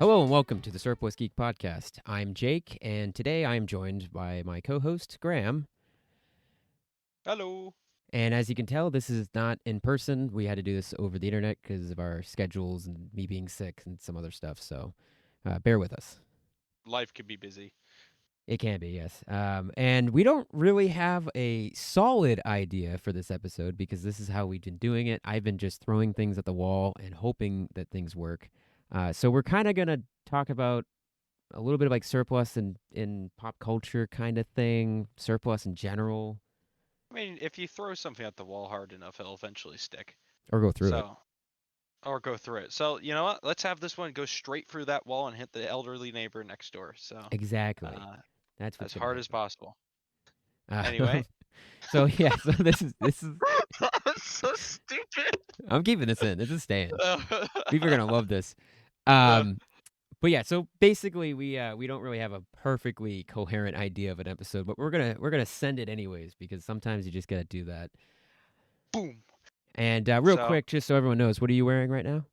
Hello and welcome to the Surplus Geek podcast. I'm Jake, and today I am joined by my co-host Graham. Hello. And as you can tell, this is not in person. We had to do this over the internet because of our schedules and me being sick and some other stuff. So bear with us. Life can be busy. It can be, yes. And we don't really have a solid idea for this episode because this is how we've been doing it. I've been just throwing things at the wall and hoping that things work. So we're kind of going to talk about a little bit of like surplus in pop culture kind of thing, surplus in general, I mean, if you throw something at the wall hard enough, it'll eventually stick. or go through it. So, or go through it. So, you know what? Let's have this one go straight through that wall and hit the elderly neighbor next door. So, Exactly. uh, That's what's as gonna hard as happen. possible. Uh, Anyway. so yeah, so this is That's so stupid. I'm keeping this in. This is staying. People are gonna love this. Um, but yeah, so basically we don't really have a perfectly coherent idea of an episode, but we're gonna send it anyways because sometimes you just gotta do that. Boom. And real So, quick, just so everyone knows, what are you wearing right now?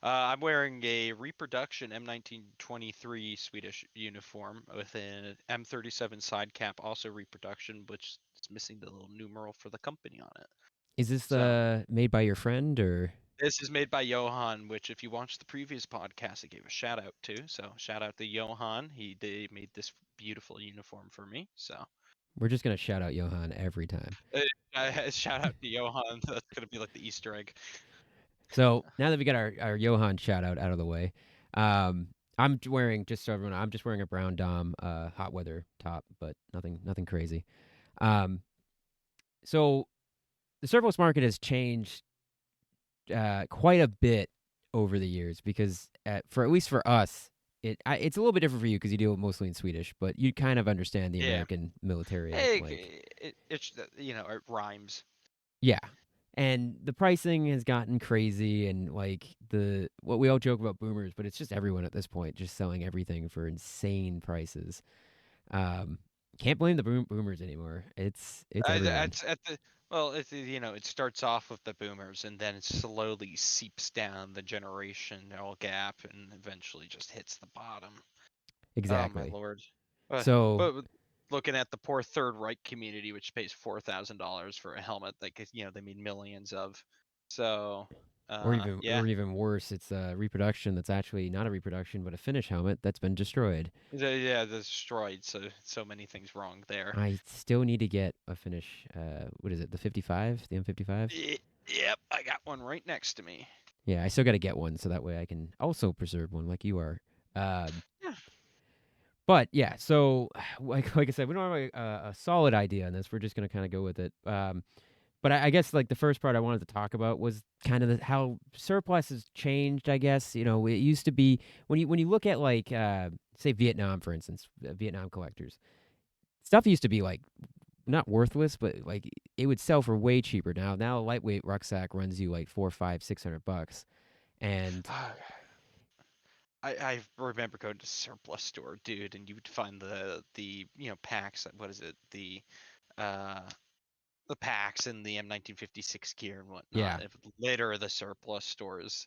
I'm wearing a reproduction M1923 Swedish uniform with an M37 side cap, also reproduction, which is missing the little numeral for the company on it. Is this So, made by your friend or? this is made by Johan, which if you watched the previous podcast, I gave a shout out to. So shout out to Johan. They made this beautiful uniform for me. So We're just gonna shout out Johan every time. shout out to Johan. That's gonna be like the Easter egg. So now that we got our Johan shout out of the way, I'm wearing, just so everyone, I'm just wearing a brown Dom hot weather top, but nothing crazy. Um, so the surplus market has changed quite a bit over the years because for at least for us, it's a little bit different for you because you deal mostly in Swedish, but you kind of understand the Yeah. American military Hey, like. it's it rhymes. Yeah. And the pricing has gotten crazy and like the what we all joke about boomers, but it's just everyone at this point just selling everything for insane prices. Um can't blame the boomers anymore. It's everyone. That's at the well, it starts off with the boomers and then it slowly seeps down the generational gap and eventually just hits the bottom. Oh my Exactly. lord. So, But looking at the poor Third Reich community, which pays $4,000 for a helmet that they made millions of. So, yeah, or even worse, it's a reproduction that's actually not a reproduction but a Finnish helmet that's been destroyed. yeah, destroyed. So many things wrong there. I still need to get a Finnish what is it? The 55, the M55? Yep, I got one right next to me. Yeah, I still got to get one so that way I can also preserve one like you are. Um Yeah. But yeah, so like I said, we don't have a solid idea on this. We're just gonna kind of go with it. But I guess like the first part I wanted to talk about was kind of how surplus has changed. I guess it used to be when you look at like say Vietnam for instance, Vietnam collectors stuff used to be like not worthless, but like it would sell for way cheaper. Now a lightweight rucksack runs you like 4, 5, 600 bucks, and I remember going to surplus store, dude, and you would find the packs. What is it? Uh the packs and the M1956 gear and yeah. whatnot. If later the surplus stores.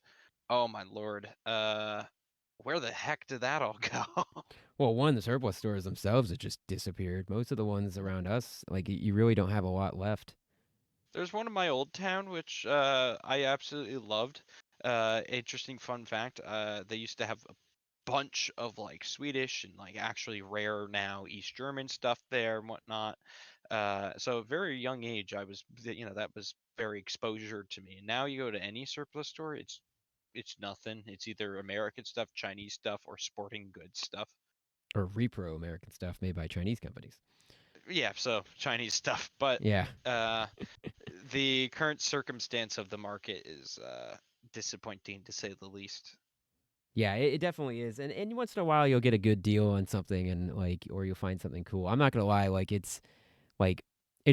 Oh my lord. Where the heck did that all go? Well, one, the surplus stores themselves have just disappeared. Most of the ones around us, like you really don't have a lot left. There's one in my old town which I absolutely loved. Interesting fun fact. They used to have a bunch of like Swedish and like actually rare now East German stuff there and whatnot. So at a very young age, I was that was very exposure to me. And now you go to any surplus store, it's nothing. It's either American stuff, Chinese stuff, or sporting goods stuff. Or repro American stuff made by Chinese companies. Yeah, so Chinese stuff. But Yeah. uh, the current circumstance of the market is disappointing to say the least. Yeah, it definitely is. And once in a while you'll get a good deal on something and like or you'll find something cool. I'm not gonna lie, like it's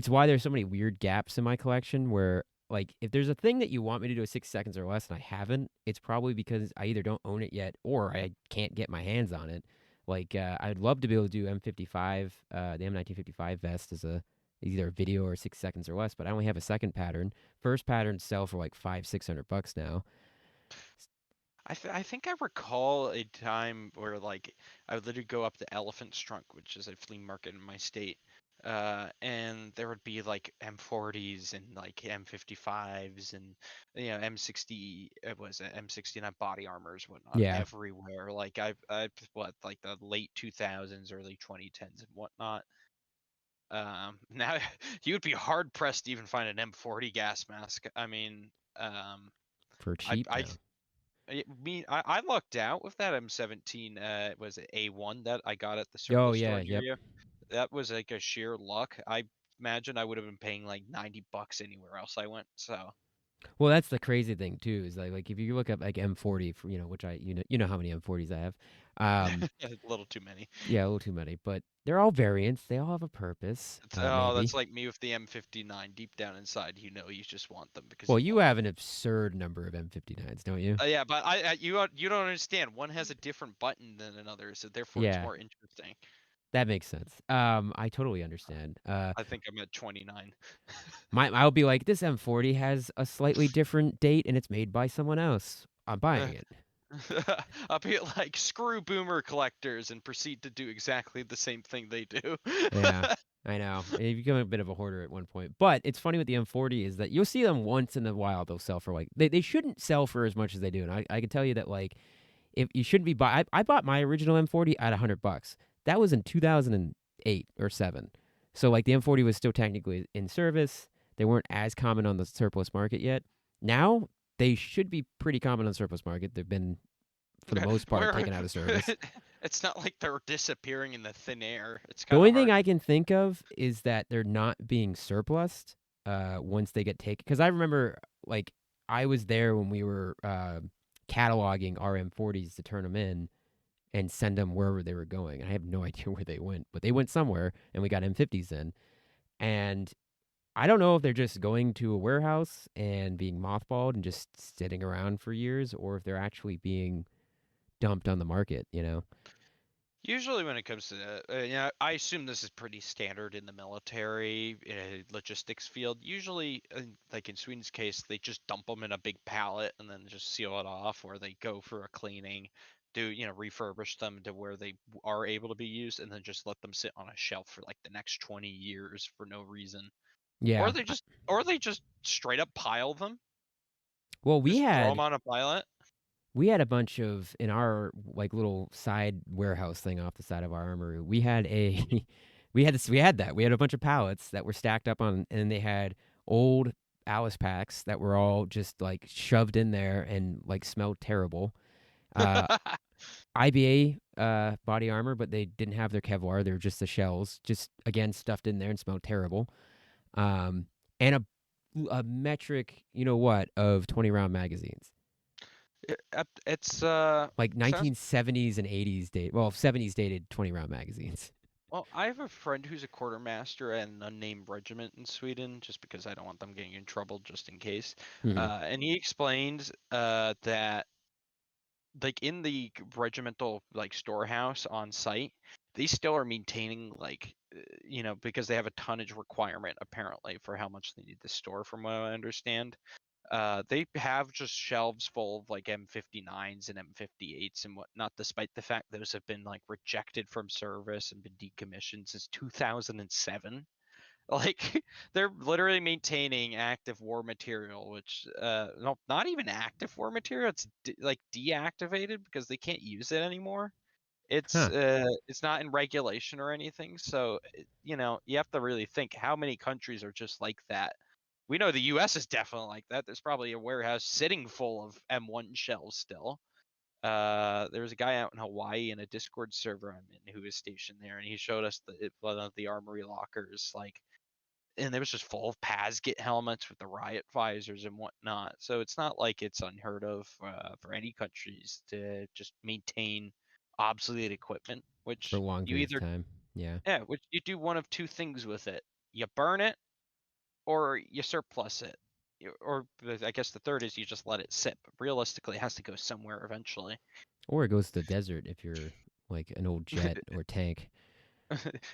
why there's so many weird gaps in my collection where like if there's a thing that you want me to do in 6 seconds or less and I haven't, it's probably because I either don't own it yet or I can't get my hands on it. Like I'd love to be able to do M55, the M1955 vest as a either a video or 6 seconds or less, but I only have a second pattern. First pattern sell for like 500, 600 bucks now. I think I recall a time where like I would literally go up to Elephant's Trunk, which is a flea market in my state, and there would be like M40s and like M55s and M60, it was it M69 body armors, whatnot, Yeah, everywhere. Like I what like the late 2000s, early 2010s and whatnot. Now you would be hard pressed to even find an M40 gas mask. I mean, for I cheap I now. I lucked out with that M17. Was it A1 that I got at the Oh service yeah, store yep. near you? That was like a sheer luck. I imagine I would have been paying like $90 anywhere else I went. So Well, that's the crazy thing too. Is like if you look up like M40, for, which you know how many M40s I have. a little too many. Yeah, a little too many, but they're all variants. They all have a purpose. Oh, that's Maybe. like me with the M59. Deep down inside, you just want them because Well, you you love have them. an absurd number of M59s, don't you? Yeah, but you don't understand. One has a different button than another, so therefore it's Yeah, more interesting. that makes sense. I totally understand. I think I'm at 29. I'll be like, this M40 has a slightly different date and it's made by someone else. I'm buying it. I'll be like, screw boomer collectors and proceed to do exactly the same thing they do. Yeah, I know. You become a bit of a hoarder at one point. But it's funny with the M40 is that you'll see them once in a while. They'll sell for like they shouldn't sell for as much as they do. And I can tell you that like if you shouldn't be buy I bought my original M40 at $100. That was in 2008 or 7. So like the M40 was still technically in service. They weren't as common on the surplus market yet. Now they should be pretty common on the surplus market. They've been for the most part Where taken out of service. it's not like they're disappearing in the thin air. It's The kind of only thing hard I to. can think of is that they're not being surplused once they get taken. Because I remember, like, I was there when we were cataloging our M40s to turn them in and send them wherever they were going. I have no idea where they went, but they went somewhere, and we got M50s in. And I don't know if they're just going to a warehouse and being mothballed and just sitting around for years, or if they're actually being dumped on the market. Usually, when it comes to, I assume this is pretty standard in the military logistics field. Usually, like in Sweden's case, they just dump them in a big pallet and then just seal it off, or they go for a cleaning, refurbish them to where they are able to be used, and then just let them sit on a shelf for like the next 20 years for no reason. Or Yeah. they just straight up pile them, Well, we just throw them had on a pallet. we had a bunch of in our like little side warehouse thing off the side of our armory. We had a we had a bunch of pallets that were stacked up on, and they had old Alice packs that were all just like shoved in there and like smelled terrible. Uh IBA body armor, but they didn't have their Kevlar. They were just the shells, just again stuffed in there and smelled terrible. Um and a metric, you know what, of 20 round magazines. It's Like sounds 1970s and 80s date. Well, 70s dated 20 round magazines. well. I have a friend who's a quartermaster at an unnamed regiment in Sweden, just because I don't want them getting in trouble, just in case. Hmm. And he explained that like in the regimental like storehouse on site, they still are maintaining like because they have a tonnage requirement apparently for how much they need to store, from what I understand. They have just shelves full of like M59s and M58s and whatnot, despite the fact those have been like rejected from service and been decommissioned since 2007. Like they're literally maintaining active war material, which no, not even active war material. It's like deactivated because they can't use it anymore. Huh. It's not in regulation or anything. So you have to really think how many countries are just like that. We know the U.S. is definitely like that. There's probably a warehouse sitting full of M1 shells still. There was a guy out in Hawaii in a Discord server I'm in who was stationed there, and he showed us one of the armory lockers, like, and it was just full of Pazgit helmets with the riot visors and whatnot. So it's not like it's unheard of for any countries to just maintain obsolete equipment, For which long you periods of either time. Yeah. which you do one of two things with it: you burn it or you surplus it. Or I guess the third is you just let it sit. But realistically, it has to go somewhere eventually. Or it goes to the desert if you're like an old jet or tank.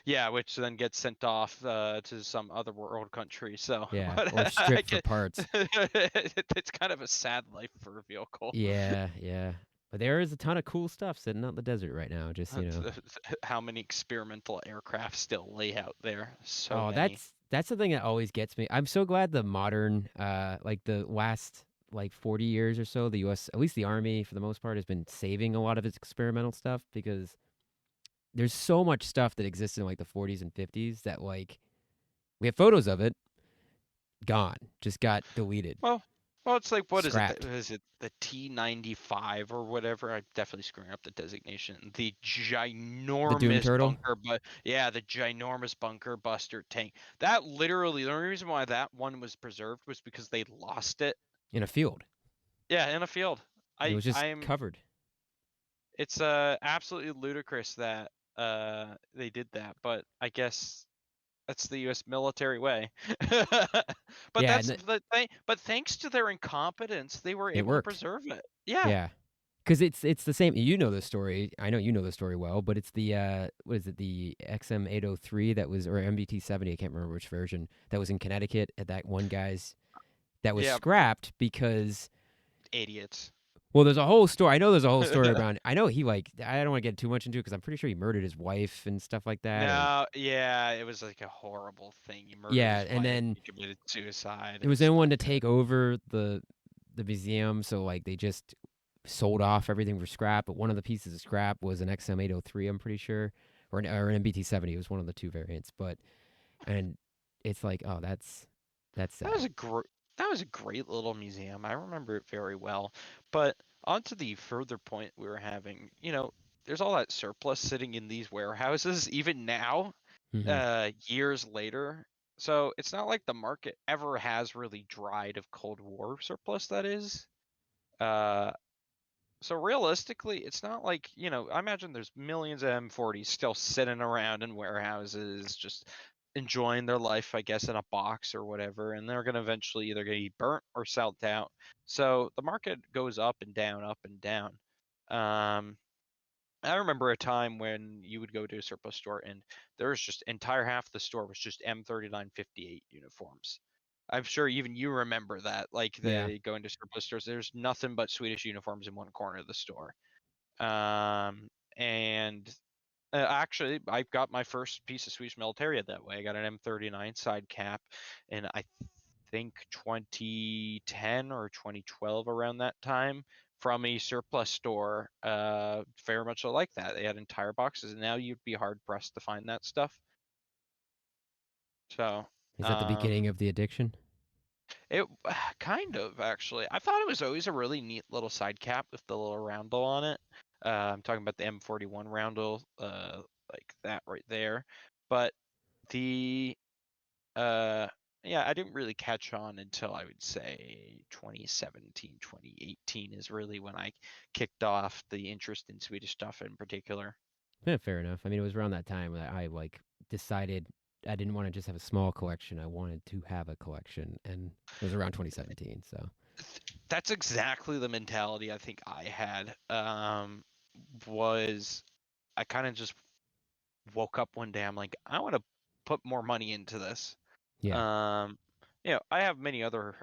Yeah, which then gets sent off to some other world country. So, Yeah. but Or I stripped for get, parts. it's kind of a sad life for a vehicle. Yeah. Yeah. there is a ton of cool stuff sitting out in the desert right now. Just How many experimental aircraft still lay out there? So oh, many. that's the thing that always gets me. I'm so glad the modern, like the last like 40 years or so, the U.S. at least the Army for the most part has been saving a lot of its experimental stuff because there's so much stuff that existed in like the 40s and 50s that like we have photos of it gone, just got deleted, Well, well, it's like what is it? scrapped. Is it the T-95 or whatever? I'm definitely screwing up the designation. The The Doom ginormous Turtle bunker, but yeah, the ginormous bunker buster tank. That literally, the only reason why that one was preserved was because they lost it. in a field. Yeah, in a field. It was just I'm. covered. It's absolutely ludicrous that they did that, but I guess that's the U.S. military way. But Yeah, that's and the thing. But thanks to their incompetence, they were it able to worked. preserve it. Yeah. Yeah. Because it's the same. You know the story. I know you know the story well, but it's the what is it? The XM803 that was or MBT 70. I can't remember which version that was in Connecticut at that one guy's that was Yeah. scrapped because Idiots. well, there's a whole story. I know there's a whole story around. I know he like I don't want to get too much into it because I'm pretty sure he murdered his wife and stuff like that. And No, yeah, it was like a horrible thing. He murdered yeah, his and wife. then He committed suicide. there It was was anyone not to good. take over the museum, so like they just sold off everything for scrap. But one of the pieces of scrap was an XM803, I'm pretty sure, or an MBT 70. It was one of the two variants. But and it's like, oh, that's That was sad. a great that was a great little museum. I remember it very well. But on to the further point we were having, there's all that surplus sitting in these warehouses even now, Hmm. years later. So it's not like the market ever has really dried of Cold War surplus, that is. Uh, so realistically, it's not like, I imagine there's millions of M40s still sitting around in warehouses, just enjoying their life, I guess, in a box or whatever, and they're going to eventually either get burnt or sold out. So the market goes up and down, up and down. Um, I remember a time when you would go to a surplus store and there was just entire half of the store was just M3958 uniforms. I'm sure even you remember that, like Yeah, the going to surplus stores, there's nothing but Swedish uniforms in one corner of the store. And actually, I got my first piece of Swedish militaria that way. I got an M39 side cap, and I think 2010 or 2012 around that time from a surplus store. Very much like that. They had entire boxes, and now you'd be hard pressed to find that stuff. So, is that the beginning um, of the addiction? it kind of actually. I thought it was always a really neat little side cap with the little roundel on it. I'm talking about the M41 roundel, like that right there. But the uh, yeah, I didn't really catch on until I would say 2017, 2018 is really when I kicked off the interest in Swedish stuff in particular. Yeah, fair enough. I mean, it was around that time that I like decided I didn't want to just have a small collection. I wanted to have a collection, and it was around 2017. So That's exactly the mentality I think I had. Was I kind of just woke up one day, I'm like, I want to put more money into this. yeah, Um, I have many other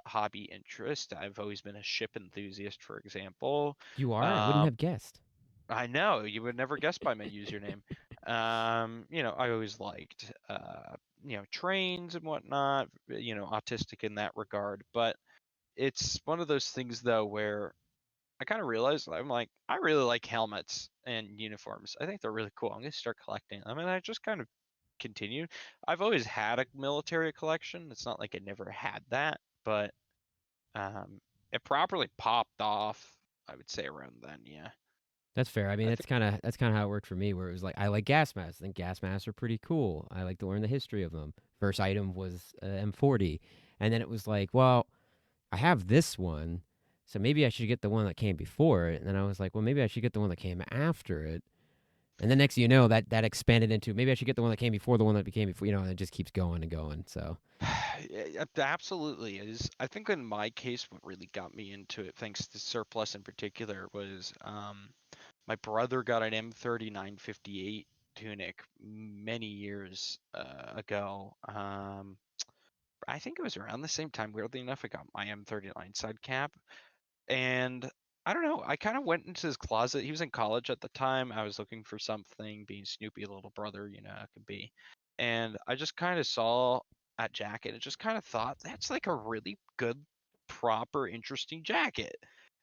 hobby interests. I've always been a ship enthusiast, for example. you are. I wouldn't Um, have guessed. I know you would never guess by my username. I always liked trains and whatnot. Autistic in that regard, but it's one of those things though where I kind of realized I'm like, I really like helmets and uniforms. I think they're really cool. I'm gonna start collecting them, and I just kind of continued. I've always had a military collection. It's not like I never had that, but um, it properly popped off. I would say around then, yeah. That's fair. I mean, I that's think kind of how it worked for me. Where it was like, I like gas masks. I think gas masks are pretty cool. I like to learn the history of them. First item was M40, and then it was like, well, I have this one, so maybe I should get the one that came before it. And then I was like, well, maybe I should get the one that came after it. And then next thing you know, that expanded into maybe I should get the one that came before the one that became before. And it just keeps going and going. So it absolutely is. I think in my case, what really got me into it, thanks to surplus in particular, was my brother got an M3958 tunic many years ago. I think it was around the same time, weirdly enough, I got my M39 side cap. And I don't know. I kind of went into his closet. He was in college at the time. I was looking for something, being Snoopy, little brother, it could be. And I just kind of saw that jacket and just kind of thought that's like a really good, proper, interesting jacket.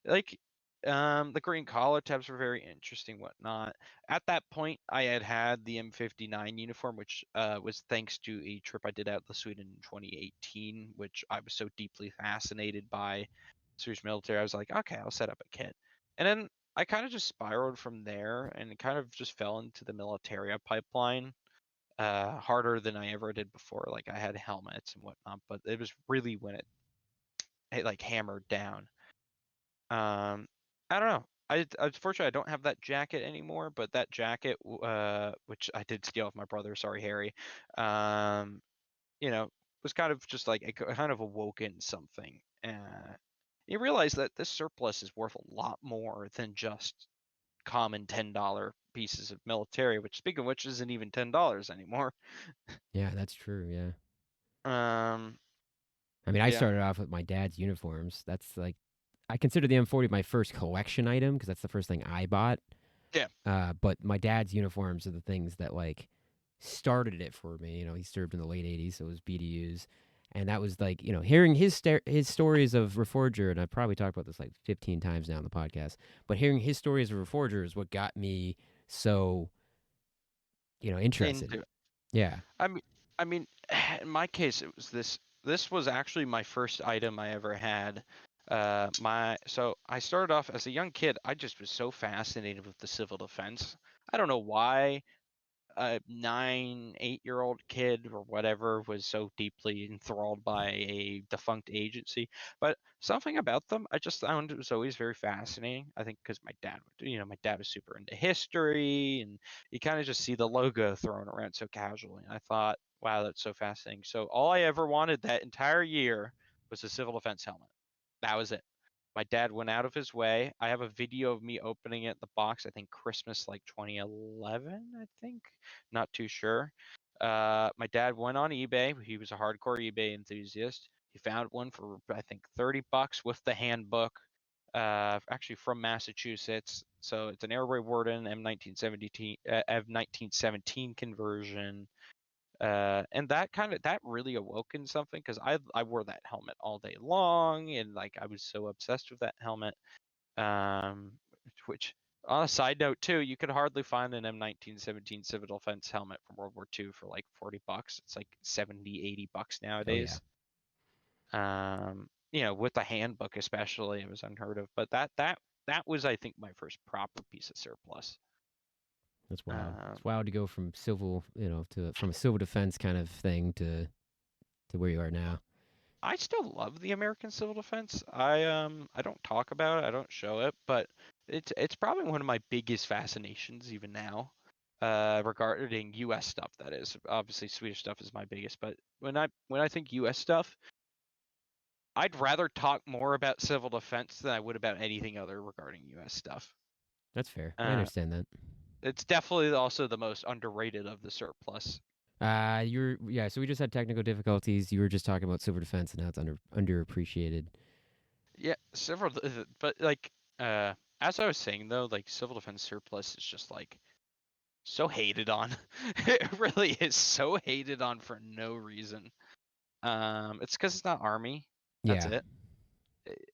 Like, the green collar tabs were very interesting, whatnot. At that point, I had the M59 uniform, which was thanks to a trip I did out to Sweden in 2018, which I was so deeply fascinated by Swedish military. I was like, okay, I'll set up a kit. And then I kind of just spiraled from there and kind of just fell into the military pipeline harder than I ever did before. Like I had helmets and whatnot, but it was really when it like hammered down. I don't know. Unfortunately I don't have that jacket anymore, but that jacket, which I did steal off my brother. Sorry, Harry. Um, was kind of just like it kind of awoken something. You realize that this surplus is worth a lot more than just common $10 pieces of military, which speaking of which isn't even $10 anymore. Yeah, that's true. Yeah. Um, I mean, I yeah, started off with my dad's uniforms. That's like, I consider the M40 my first collection item because that's the first thing I bought. yeah, But my dad's uniforms are the things that like started it for me. He served in the late '80s, so it was BDUs, and that was like hearing his stories of Reforger, and I probably talked about this like 15 times now on the podcast. But hearing his stories of Reforger is what got me so interested. into Yeah, I mean, I mean, in my case, it was this. This was actually my first item I ever had. So I started off as a young kid. I just was so fascinated with the civil defense. I don't know why a 8-year-old kid or whatever was so deeply enthralled by a defunct agency. But something about them, I just found it was always very fascinating. I think because my dad, my dad was super into history, and you kind of just see the logo thrown around so casually. And I thought, wow, that's so fascinating. So all I ever wanted that entire year was a civil defense helmet. That was it. My dad went out of his way. I have a video of me opening it, the box, I think Christmas like 2011, I think. Not too sure. My dad went on eBay. He was a hardcore eBay enthusiast. He found one for I think $30 with the handbook. Actually from Massachusetts. So it's an Airway Warden M1917 conversion. And that really awoken something because I wore that helmet all day long and like I was so obsessed with that helmet. Um, which on a side note too, you could hardly find an M1917 civil defense helmet from World War II for like $40. It's like 70, $80 oh yeah, nowadays. With the handbook especially, it was unheard of. But that was I think my first proper piece of surplus. that's wild. Um, It's wild to go from civil, to from a civil defense kind of thing to where you are now. I still love the American civil defense. I don't talk about it, I don't show it, but it's probably one of my biggest fascinations even now. Regarding US stuff, that is. Obviously Swedish stuff is my biggest, but when I think US stuff, I'd rather talk more about civil defense than I would about anything other regarding US stuff. That's fair. I Uh understand that. it's definitely also the most underrated of the surplus. You're yeah. So we just had technical difficulties. You were just talking about civil defense, and now it's underappreciated. Yeah, several, but like as I was saying though, like civil defense surplus is just like so hated on. It really is so hated on for no reason. It's because it's not army. That's Yeah, it.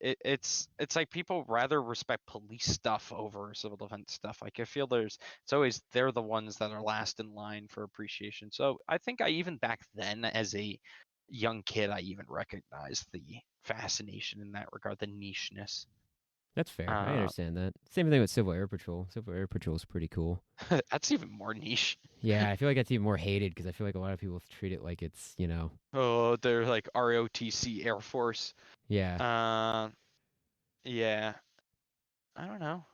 It's like people rather respect police stuff over civil defense stuff. Like I feel it's always they're the ones that are last in line for appreciation. So I think I even back then as a young kid I even recognized the fascination in that regard, the nicheness. that's fair. I Uh, understand that. Same thing with Civil Air Patrol. Civil Air Patrol is pretty cool. that's even more niche. Yeah, I feel like that's even more hated because I feel like a lot of people treat it like it's Oh, they're like ROTC Air Force. yeah, Uh, yeah. I don't know.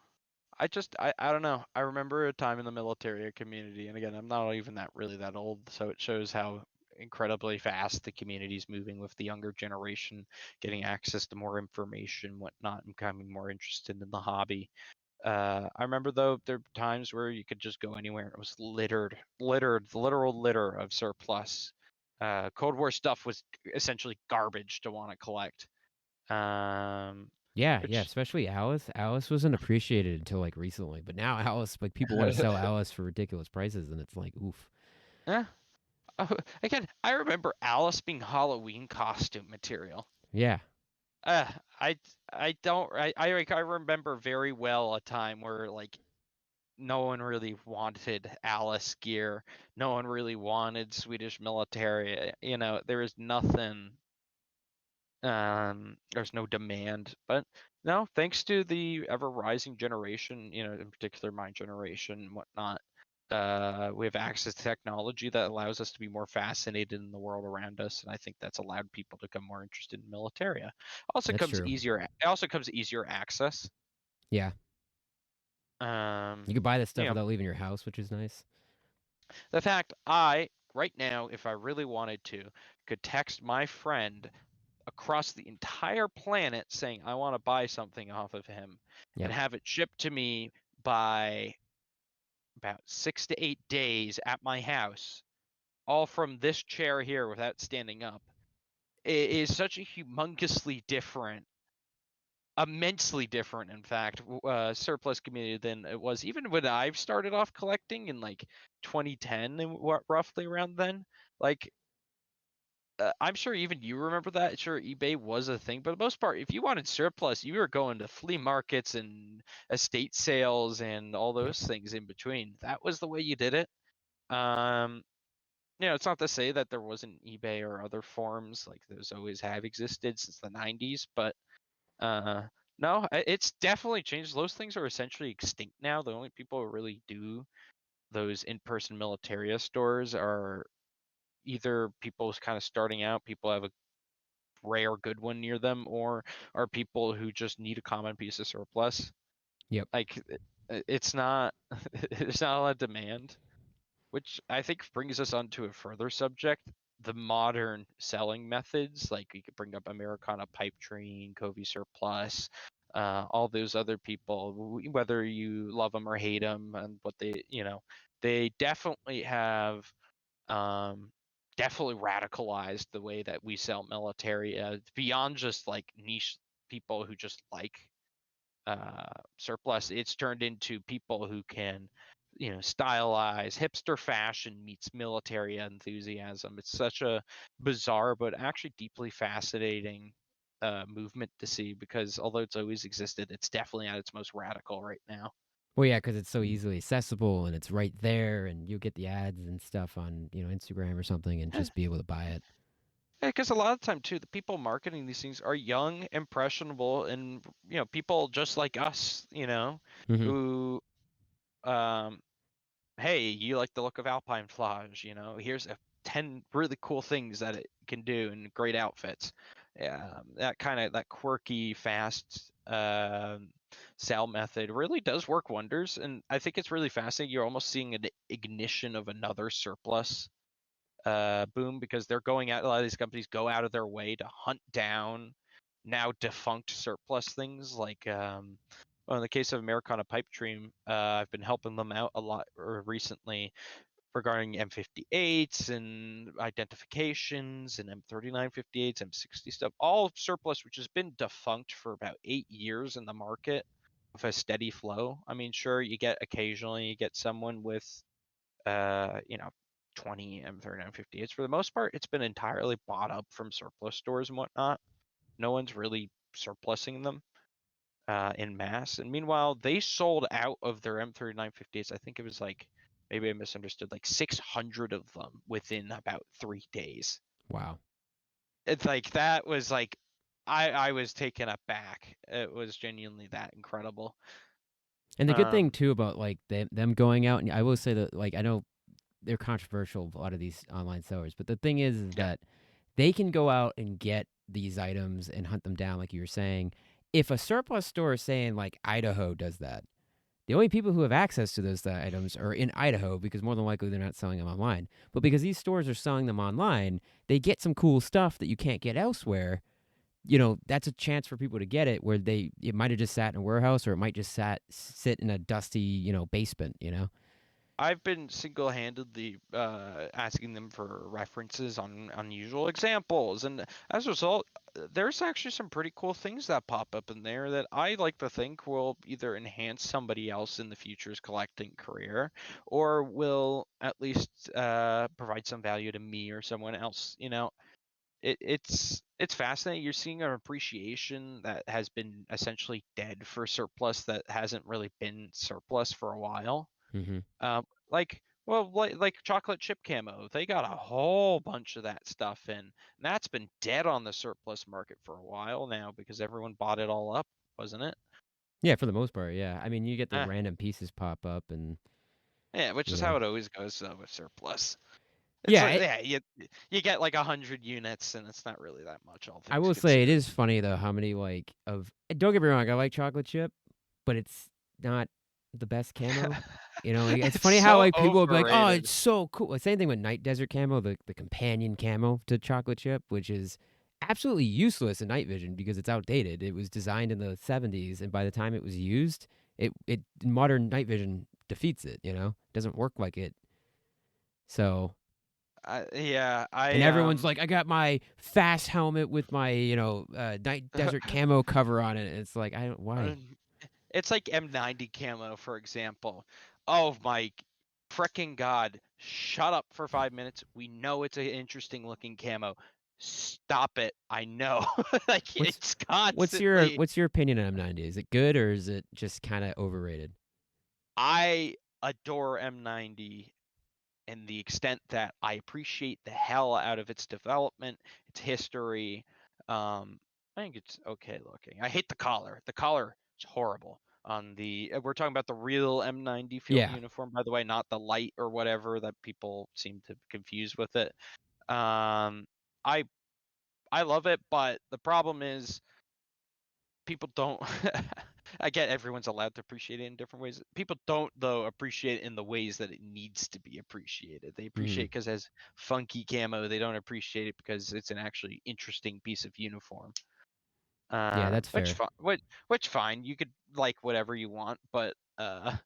I don't know. I remember a time in the military community, and again, I'm not even that really that old, so it shows how incredibly fast the community's moving with the younger generation, getting access to more information, whatnot, and becoming more interested in the hobby. I remember though there were times where you could just go anywhere and it was littered, the literal litter of surplus. Cold War stuff was essentially garbage to want to collect. Um, Yeah, yeah, which especially Alice. Alice wasn't appreciated until like recently, but now Alice, like people want to sell Alice for ridiculous prices, and it's like, oof. eh, again, I remember Alice being Halloween costume material. Yeah, Uh, I I don't like I remember very well a time where like no one really wanted Alice gear. No one really wanted Swedish military. There was nothing. There's no demand. But no, thanks to the ever rising generation, in particular my generation and whatnot, we have access to technology that allows us to be more fascinated in the world around us, and I think that's allowed people to become more interested in militaria. that's true. It also comes easier access. Yeah, Um, you could buy this you stuff know, without leaving your house, which is nice. the fact right now, if I really wanted to, could text my friend across the entire planet saying I want to buy something off of him and Yep. have it shipped to me by about 6 to 8 days at my house, all from this chair here without standing up. It is such a humongously different, immensely different, in fact, surplus community than it was even when I've started off collecting in like 2010 and roughly around then. Like, I'm sure even you remember that. Sure, eBay was a thing, but for the most part, if you wanted surplus, you were going to flea markets and estate sales and all Yep. those things in between. That was the way you did it. Um, it's not to say that there wasn't eBay or other forms like those always have existed since the 90s, but uh, no, it's definitely changed. Those things are essentially extinct now. The only people who really do those in-person militaria stores are either people kind of starting out, people have a rare good one near them, or are people who just need a common piece of surplus. Yep. Like it's not there's not a lot of demand, which I think brings us onto a further subject. The modern selling methods, like you could bring up Americana Pipe Train, Covey Surplus, all those other people, whether you love them or hate them, and what they definitely have um, definitely radicalized the way that we sell military beyond just like niche people who just like surplus. It's turned into people who can stylize hipster fashion meets military enthusiasm. It's such a bizarre but actually deeply fascinating movement to see, because although it's always existed, it's definitely at its most radical right now. Well, yeah, because it's so easily accessible and it's right there, and you'll get the ads and stuff on Instagram or something, and just be able to buy it. Because a lot of the time too, the people marketing these things are young, impressionable, and people just like us, Hmm. who um, hey, you like the look of Alpine Flage, here's 10 really cool things that it can do and great outfits. Yeah, that quirky, fast sell method really does work wonders, and I think it's really fascinating. You're almost seeing an ignition of another surplus boom, because they're going out. A lot of these companies go out of their way to hunt down now defunct surplus things. Like, well, in the case of Americana Pipe Dream, I've been helping them out a lot recently regarding M58s and identifications and M3958s, M60 stuff, all surplus, which has been defunct for about 8 years in the market with a steady flow. I mean, sure, you get someone with uh, you know, 20 M3958s. For the most part, it's been entirely bought up from surplus stores and whatnot. No one's really surplusing them in mass. And meanwhile, they sold out of their M3958s. I think it was like, maybe I misunderstood, like 600 of them within about 3 days. Wow. It's like, that was like, I was taken aback. It was genuinely that incredible. And the good thing Um, too about like them going out, and I will say that like I know they're controversial, a lot of these online sellers, but the thing is yeah. that they can go out and get these items and hunt them down, like you were saying. If a surplus store is saying like Idaho does that, the only people who have access to those items are in Idaho, because more than likely they're not selling them online. But because these stores are selling them online, they get some cool stuff that you can't get elsewhere. That's a chance for people to get it where it might have just sat in a warehouse, or it might just sit in a dusty, basement. I've been single-handedly asking them for references on unusual examples, and as a result, there's actually some pretty cool things that pop up in there that I like to think will either enhance somebody else in the future's collecting career, or will at least provide some value to me or someone else. It's fascinating. You're seeing an appreciation that has been essentially dead for surplus that hasn't really been surplus for a while. Hmm. Like chocolate chip camo, they got a whole bunch of that stuff in, and that's been dead on the surplus market for a while now because everyone bought it all up, wasn't it? Yeah, for the most part, yeah. I mean, you get the Eh, random pieces pop up, and yeah, which you is know, how it always goes with surplus. It's yeah. like, yeah, you get like 100 units, and it's not really that much, all I things will say it considered. is funny though how many like of don't get me wrong, I like chocolate chip, but it's not the best camo. Like, it's It's funny how so like people will be like, "Oh, overrated. it's so cool." Like, same thing with night desert camo, the companion camo to chocolate chip, which is absolutely useless in night vision because it's outdated. It was designed in the 70s, and by the time it was used, it modern night vision defeats it. It doesn't work like it. So Yeah, and everyone's like, I got my fast helmet with my, night desert camo cover on it. And it's like, I don't, why? It's like M90 camo, for example. Oh my freaking god! Shut up for 5 minutes. We know it's an interesting looking camo. Stop it! I know. Like What's it's what's your constantly. what's your opinion on M90? Is it good or is it just kind of overrated? I adore M90 in the extent that I appreciate the hell out of its development, its history. I think it's okay looking. I hate the collar. The collar is horrible. We're talking about the real M90 field Yeah. uniform, by the way, not the light or whatever that people seem to confuse with it. Um, I I love it, but the problem is people don't. I get everyone's allowed to appreciate it in different ways. People don't, though, appreciate it in the ways that it needs to be appreciated. They appreciate Hmm. it because it has funky camo. They don't appreciate it because it's an actually interesting piece of uniform. Yeah, that's Which fair. fine, which fine. You could like whatever you want, but I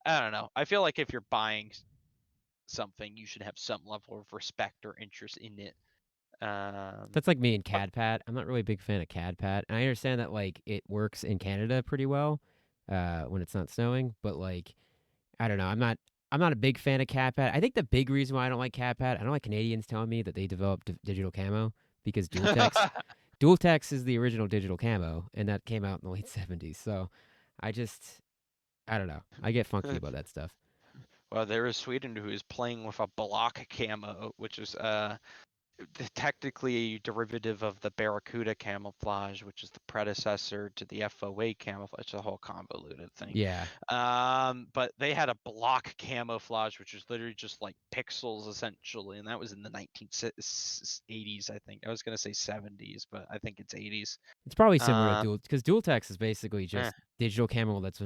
don't know. I feel like if you're buying something, you should have some level of respect or interest in it. Um, That's like me and but CAD Pat. I'm not really a big fan of CAD Pat. And I understand that like it works in Canada pretty well when it's not snowing, but like I don't know. I'm not a big fan of CAD Pat. I think the big reason why I don't like CAD Pat, I don't like Canadians telling me that they developed digital camo because Dual Text is the original digital camo, and that came out in the late 70s. So I just, I don't know. I get funky about that stuff. well, there is Sweden who is playing with a block camo, which is technically a derivative of the Barracuda camouflage, which is the predecessor to the FOA camouflage. It's a whole convoluted thing. Yeah. But they had a block camouflage, which was literally just like pixels essentially, and that was in the 1980s, I think. I was gonna say 70s, but I think it's 80s. It's probably similar to Uh, Dual Text is basically eh. just digital camo that's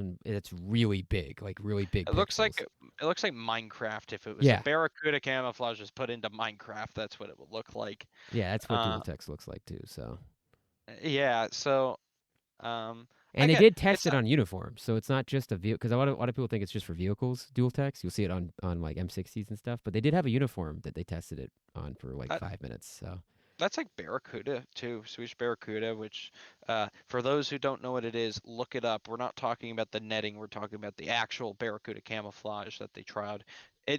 really big, like really big It looks like pixels. it looks like Minecraft. If it was a Yeah. Barracuda camouflage was put into Minecraft, that's what it would look like. Yeah, that's what Dual Uh, Text looks like too. So, yeah, so I and they get did test it's it on uniforms, so it's not just a vehicle. Because a lot of people think it's just for vehicles, Dual Text. You'll see it on like M60s and stuff, but they did have a uniform that they tested it on for like that, 5 minutes. So, that's like Barracuda too, Swedish Barracuda, which for those who don't know what it is, look it up. We're not talking about the netting, we're talking about the actual Barracuda camouflage that they tried.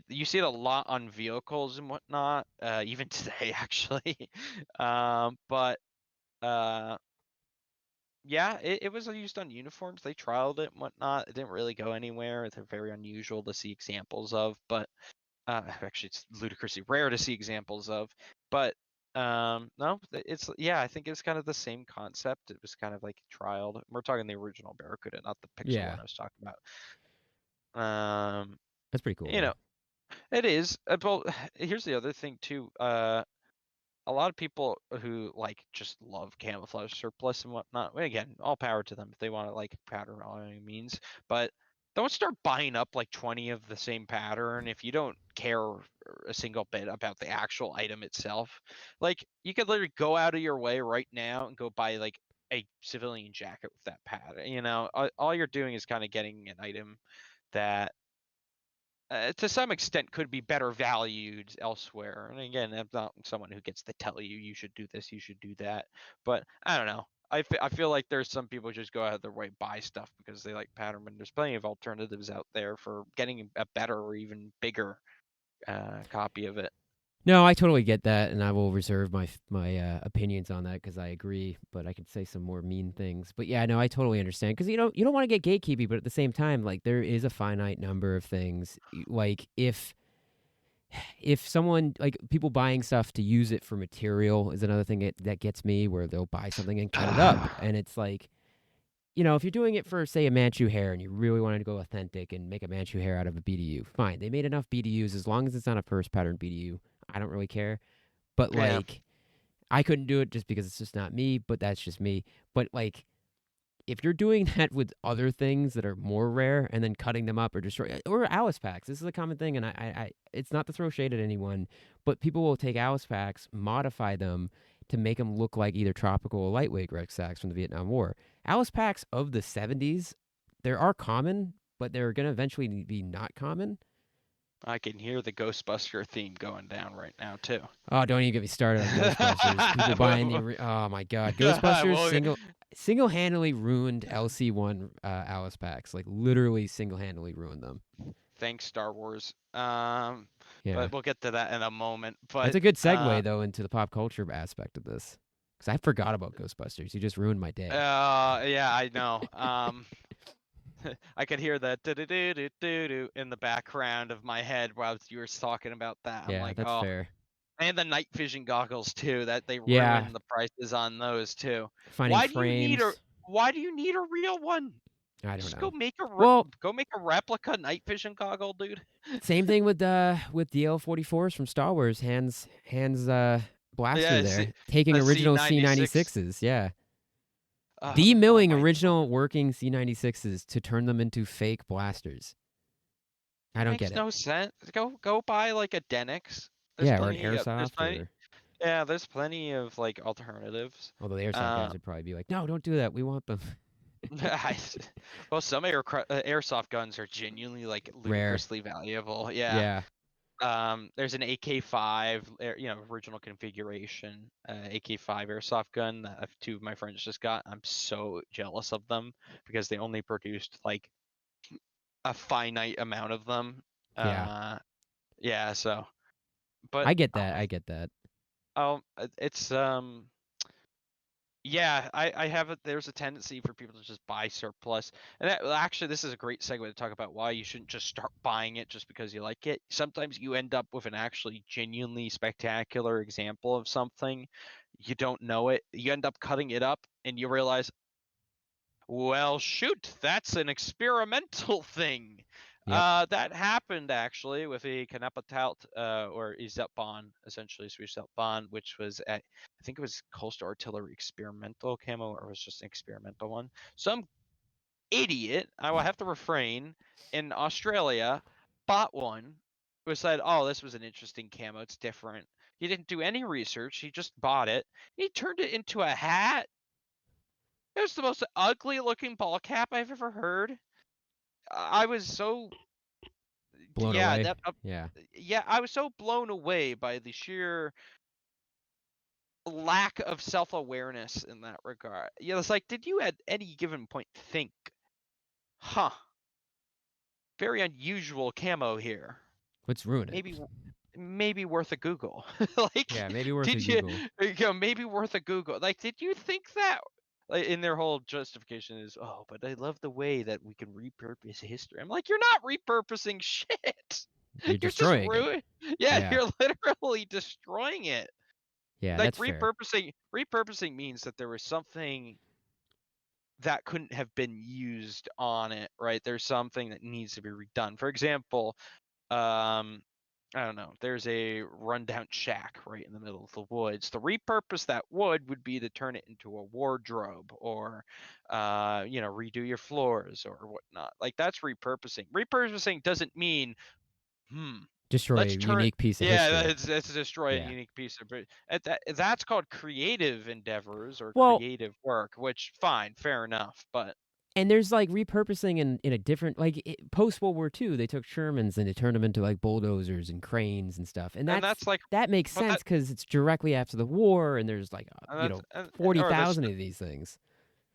You see it a lot on vehicles and whatnot, even today actually. But uh, yeah, it was used on uniforms. They trialed it and whatnot. It didn't really go anywhere. They're very unusual to see examples of, but actually, it's ludicrously rare to see examples of. But no, it's yeah. I think it's kind of the same concept. It was kind of like trialed. We're talking the original Barracuda, not the Pixel one yeah, I was talking about. Um, that's pretty cool you though. know, it is. Well, here's the other thing too. A lot of people who like just love camouflage surplus and whatnot. And again, all power to them if they want to like pattern all any means. But don't start buying up like 20 of the same pattern if you don't care a single bit about the actual item itself. Like you could literally go out of your way right now and go buy like a civilian jacket with that pattern. All you're doing is kind of getting an item that to some extent could be better valued elsewhere. And again, I'm not someone who gets to tell you you should do this, you should do that. But I don't know. I feel like there's some people just go out of their way buy stuff because they like pattern, and there's plenty of alternatives out there for getting a better or even bigger copy of it. No, I totally get that, and I will reserve my opinions on that because I agree. But I could say some more mean things. But yeah, no, I totally understand because you don't want to get gatekeepy, but at the same time, like there is a finite number of things. Like if someone like people buying stuff to use it for material is another thing that gets me, where they'll buy something and cut it up, and it's like if you're doing it for, say, a Manchu hair and you really wanted to go authentic and make a Manchu hair out of a BDU, fine. They made enough BDUs as long as it's not a first pattern BDU. I don't really care. But Yeah, like, I couldn't do it just because it's just not me, but that's just me. But like, if you're doing that with other things that are more rare and then cutting them up or destroy or Alice packs, this is a common thing, and it's not to throw shade at anyone, but people will take Alice packs, modify them to make them look like either tropical or lightweight rucksacks from the Vietnam War. Alice packs of the 70s, there are common, but they're gonna eventually be not common. I can hear the Ghostbuster theme going down right now too. Oh, don't even get me started on Ghostbusters. People buying oh my god, Ghostbusters Well, single handedly ruined LC1 Alice packs. Like literally single handedly ruined them. thanks Star Wars. Yeah, But we'll get to that in a moment. that's But a good segue though into the pop culture aspect of this because I forgot about Ghostbusters. You just ruined my day. yeah, I know. I could hear the do do do do do do in the background of my head while you were talking about that. I'm Yeah, like, that's oh, fair. and the night vision goggles too. That they Yeah, ruin the prices on those too. finding Why do you need a frames. Why do you need a real one? I don't Just know. Well, go make a replica night vision goggle, dude. same thing with DL44s from Star Wars. Hands blaster Yeah, there, taking the original C96. C96s. Yeah. Oh Demilling my god, original working C96s to turn them into fake blasters. I that don't get makes it. no sense. Go buy like a Denix. Yeah, or an airsoft, Plenty. or Yeah, there's plenty of like alternatives. although the airsoft Uh, guys would probably be like, no, don't do that. We want them I well, some airsoft guns are genuinely like rare. ludicrously valuable. Yeah. Yeah, There's an AK-5, original configuration, AK-5 airsoft gun that two of my friends just got. I'm so jealous of them because they only produced like a finite amount of them. yeah. Uh, yeah. So, but I get that. I get that. it's Yeah, I have there's a tendency for people to just buy surplus. And that, well, actually, this is a great segue to talk about why you shouldn't just start buying it just because you like it. Sometimes you end up with an actually genuinely spectacular example of something. You don't know it. You end up cutting it up and you realize, well, shoot, that's an experimental thing. Yep. That happened actually with a Kanapatal or Izepbon, essentially Swedish Zeltbon, which was at, I think it was Coastal Artillery Experimental Camo, or it was just an experimental one. Some idiot, I will have to refrain, in Australia bought one, who said, oh, this was an interesting camo, it's different. He didn't do any research, he just bought it. He turned it into a hat. It was the most ugly looking ball cap I've ever heard. I was so Blown yeah, away. Yeah. yeah, I was so blown away by the sheer lack of self-awareness in that regard. Yeah, it's like, did you at any given point think, huh, very unusual camo here. Let's ruin it. Maybe maybe worth a Google. Yeah, Like, maybe worth a did you, Google. maybe worth a Google. Like, did you think that? Like, in their whole justification is, oh, but I love the way that we can repurpose history. I'm like, you're not repurposing shit. You're You're just destroying it. yeah, Yeah. you're literally destroying it. Yeah, Like that's fair. repurposing means that there was something that couldn't have been used on it, right? There's something that needs to be redone. For example, um, I don't know, there's a rundown shack right in the middle of the woods. To repurpose that wood would be to turn it into a wardrobe or, redo your floors or whatnot. Like, that's repurposing. Repurposing doesn't mean, hmm, Destroy a let's turn. unique piece of Yeah, history. that's destroy a Yeah. unique piece of. But that's called creative endeavors or Well, creative work, which fine, fair enough. But And there's like repurposing in a different like post World War II, they took Shermans and they turned them into like bulldozers and cranes and stuff, and And that's like, that makes but that sense because it's directly after the war, and there's like and that's forty or this thousand of these things.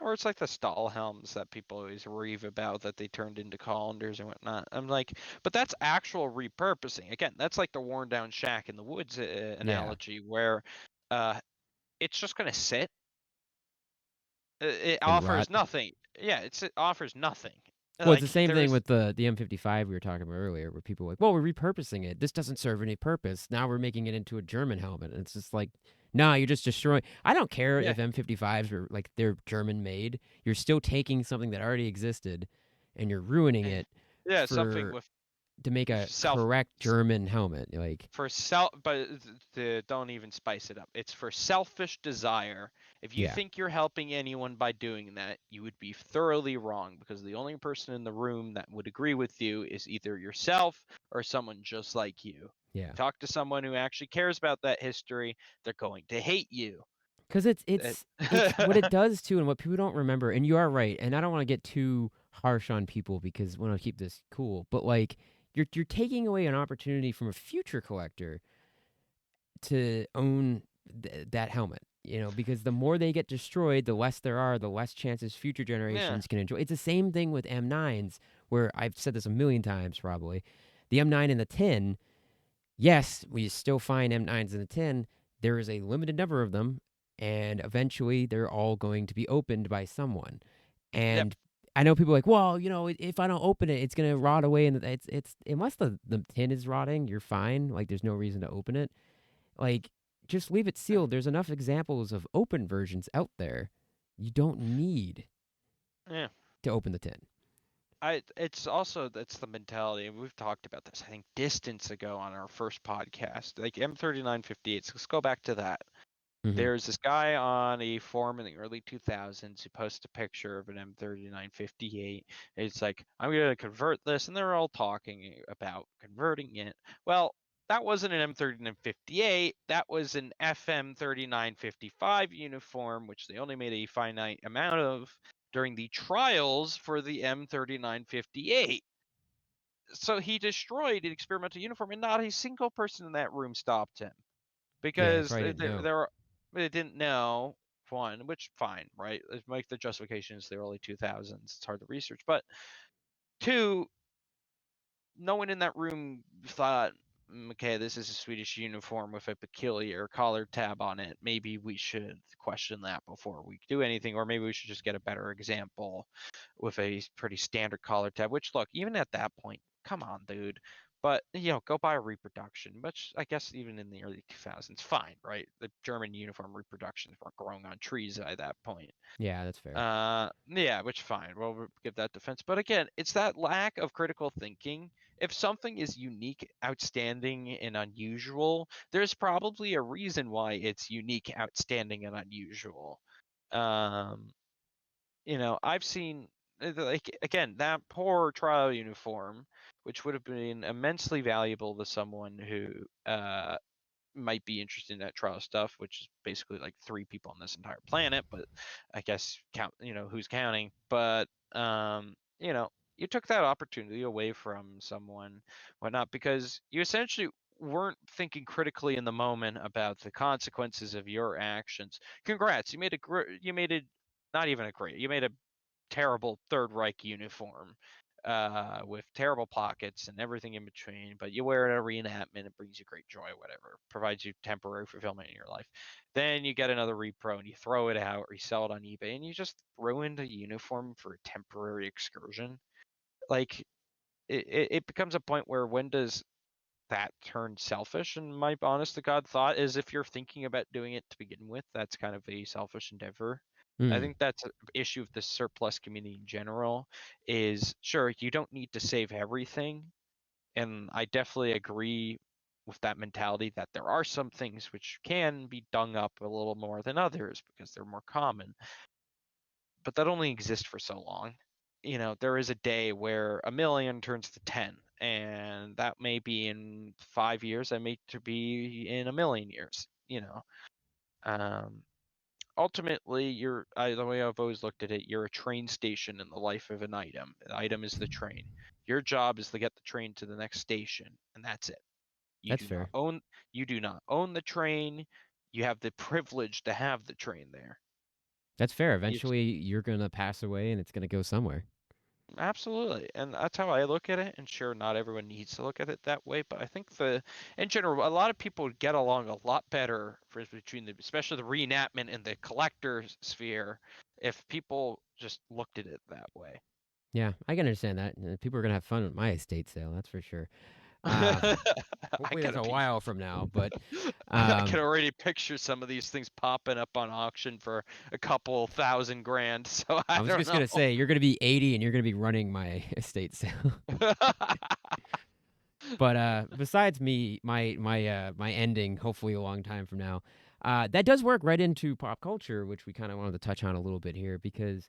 or it's like the stall helms that people always rave about that they turned into colanders and whatnot. I'm like, but that's actual repurposing. Again, that's like the worn down shack in the woods Yeah, analogy where uh, it's just gonna sit. It and rot. offers nothing. Yeah, it offers nothing. Well, it's the Like same thing there's with the M55 we were talking about earlier, where people were like, "Well, we're repurposing it. This doesn't serve any purpose. Now we're making it into a German helmet." And it's just like, nah, you're just destroying. I don't care yeah, if M55s are like they're German made. You're still taking something that already existed, and you're ruining eh, it yeah, something for with to make a self correct German helmet. Like, for but don't even spice it up. It's for selfish desire. If you yeah, think you're helping anyone by doing that, you would be thoroughly wrong because the only person in the room that would agree with you is either yourself or someone just like you. yeah. Talk to someone who actually cares about that history, they're going to hate you. Because it's what it does too, and what people don't remember. And you are right. And I don't want to get too harsh on people because we want to keep this cool. But like, you're taking away an opportunity from a future collector to own that helmet. You know, because the more they get destroyed, the less there are, the less chances future Yeah. generations can enjoy. It's the same thing with M9s, where I've said this a million times probably. The M9 in the tin, yes, we still find M9s in the tin. There is a limited number of them, and eventually they're all going to be opened by someone. Yep. And I know people are like, well, if I don't open it, it's gonna rot away, and it's unless the tin is rotting, you're fine. Like there's no reason to open it. Like just leave it sealed. There's enough examples of open versions out there. You don't need Yeah. to open the tin. It's also that's the mentality, and we've talked about this I think distance ago on our first podcast. Like M3958. So let's go back to that. Hmm. There's this guy on a forum in the early 2000s who posts a picture of an M3958. It's like, I'm going to convert this, and they're all talking about converting it. Well, that wasn't an M3958. That was an FM3955 uniform, which they only made a finite amount of during the trials for the M3958. So he destroyed an experimental uniform, and not a single person in that room stopped him Yeah, they because probably didn't know. they didn't know one, which fine, right? Let's make the justifications the early 2000s. It's hard to research, but two, no one in that room thought, okay, this is a Swedish uniform with a peculiar collar tab on it. Maybe we should question that before we do anything, or maybe we should just get a better example with a pretty standard collar tab. Which, look, even at that point, come on, dude. But go buy a reproduction. Which I guess even in the early 2000s, fine, right? The German uniform reproductions weren't growing on trees at that point. Yeah, that's fair. Yeah, which fine. We'll give that defense. But again, it's that lack of critical thinking. If something is unique, outstanding, and unusual, there's probably a reason why it's unique, outstanding, and unusual. Um, I've seen like again that poor trial uniform, which would have been immensely valuable to someone who might be interested in that trial stuff, which is basically like three people on this entire planet, but I guess count, who's counting. But you took that opportunity away from someone, whatnot, because you essentially weren't thinking critically in the moment about the consequences of your actions. Congrats, you made a not even a great, you made a terrible Third Reich uniform with terrible pockets and everything in between, but you wear it at a reenactment, it brings you great joy, whatever, provides you temporary fulfillment in your life. Then you get another repro and you throw it out or you sell it on eBay and you just ruined a uniform for a temporary excursion. Like, it becomes a point where when does that turn selfish? And my honest to God thought is if you're thinking about doing it to begin with, that's kind of a selfish endeavor. I Hmm. think that's an issue of the surplus community in general is sure you don't need to save everything. And I definitely agree with that mentality that there are some things which can be dung up a little more than others because they're more common. But that only exists for so long. There is a day where a million turns to 10, and that may be in 5 years, that may to be in a million years. Um, ultimately, the way I've always looked at it, you're a train station in the life of an item. The item is the train. Your job is to get the train to the next station, and that's it. You That's do not fair. own you do not own the train. You have the privilege to have the train there. That's fair. You Eventually, you're gonna pass away, and it's gonna go somewhere. Absolutely, and that's how I look at it. And sure, not everyone needs to look at it that way, but I think in general, a lot of people would get along a lot better between especially the reenactment and the collector sphere, if people just looked at it that way. Yeah, I can understand that. People are gonna have fun with my estate sale. That's for sure. Uh, I hopefully, that's gotta a be. while from now. But I can um, already picture some of these things popping up on auction for a couple thousand grand. So I I was don't just know. gonna say you're gonna be 80 and you're gonna be running my estate sale. But besides me, my ending, hopefully a long time from now, that does work right into pop culture, which we kind of wanted to touch on a little bit here because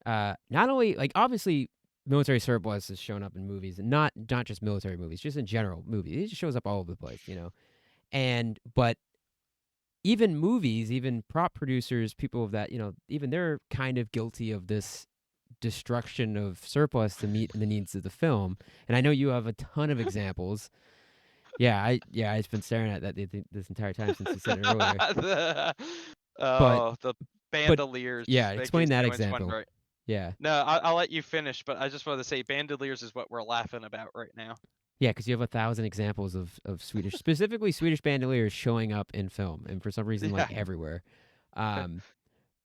not only like obviously military surplus has shown up in movies, and not just military movies, just in general movies. It just shows up all over the place, you know. And but even movies, even prop producers, people of that, you know, even they're kind of guilty of this destruction of surplus to meet the needs of the film. And I know you have a ton of examples. Yeah, I've been staring at that this entire time since you said it earlier. the, But the but bandoliers yeah, making explain that so much fun, example. right? Yeah. No, I'll let you finish, but I just wanted to say bandoliers is what we're laughing about right now. Yeah, because you have 1,000 examples of Swedish, specifically Swedish bandoliers showing up in film, and for some reason, like Yeah. everywhere. Um,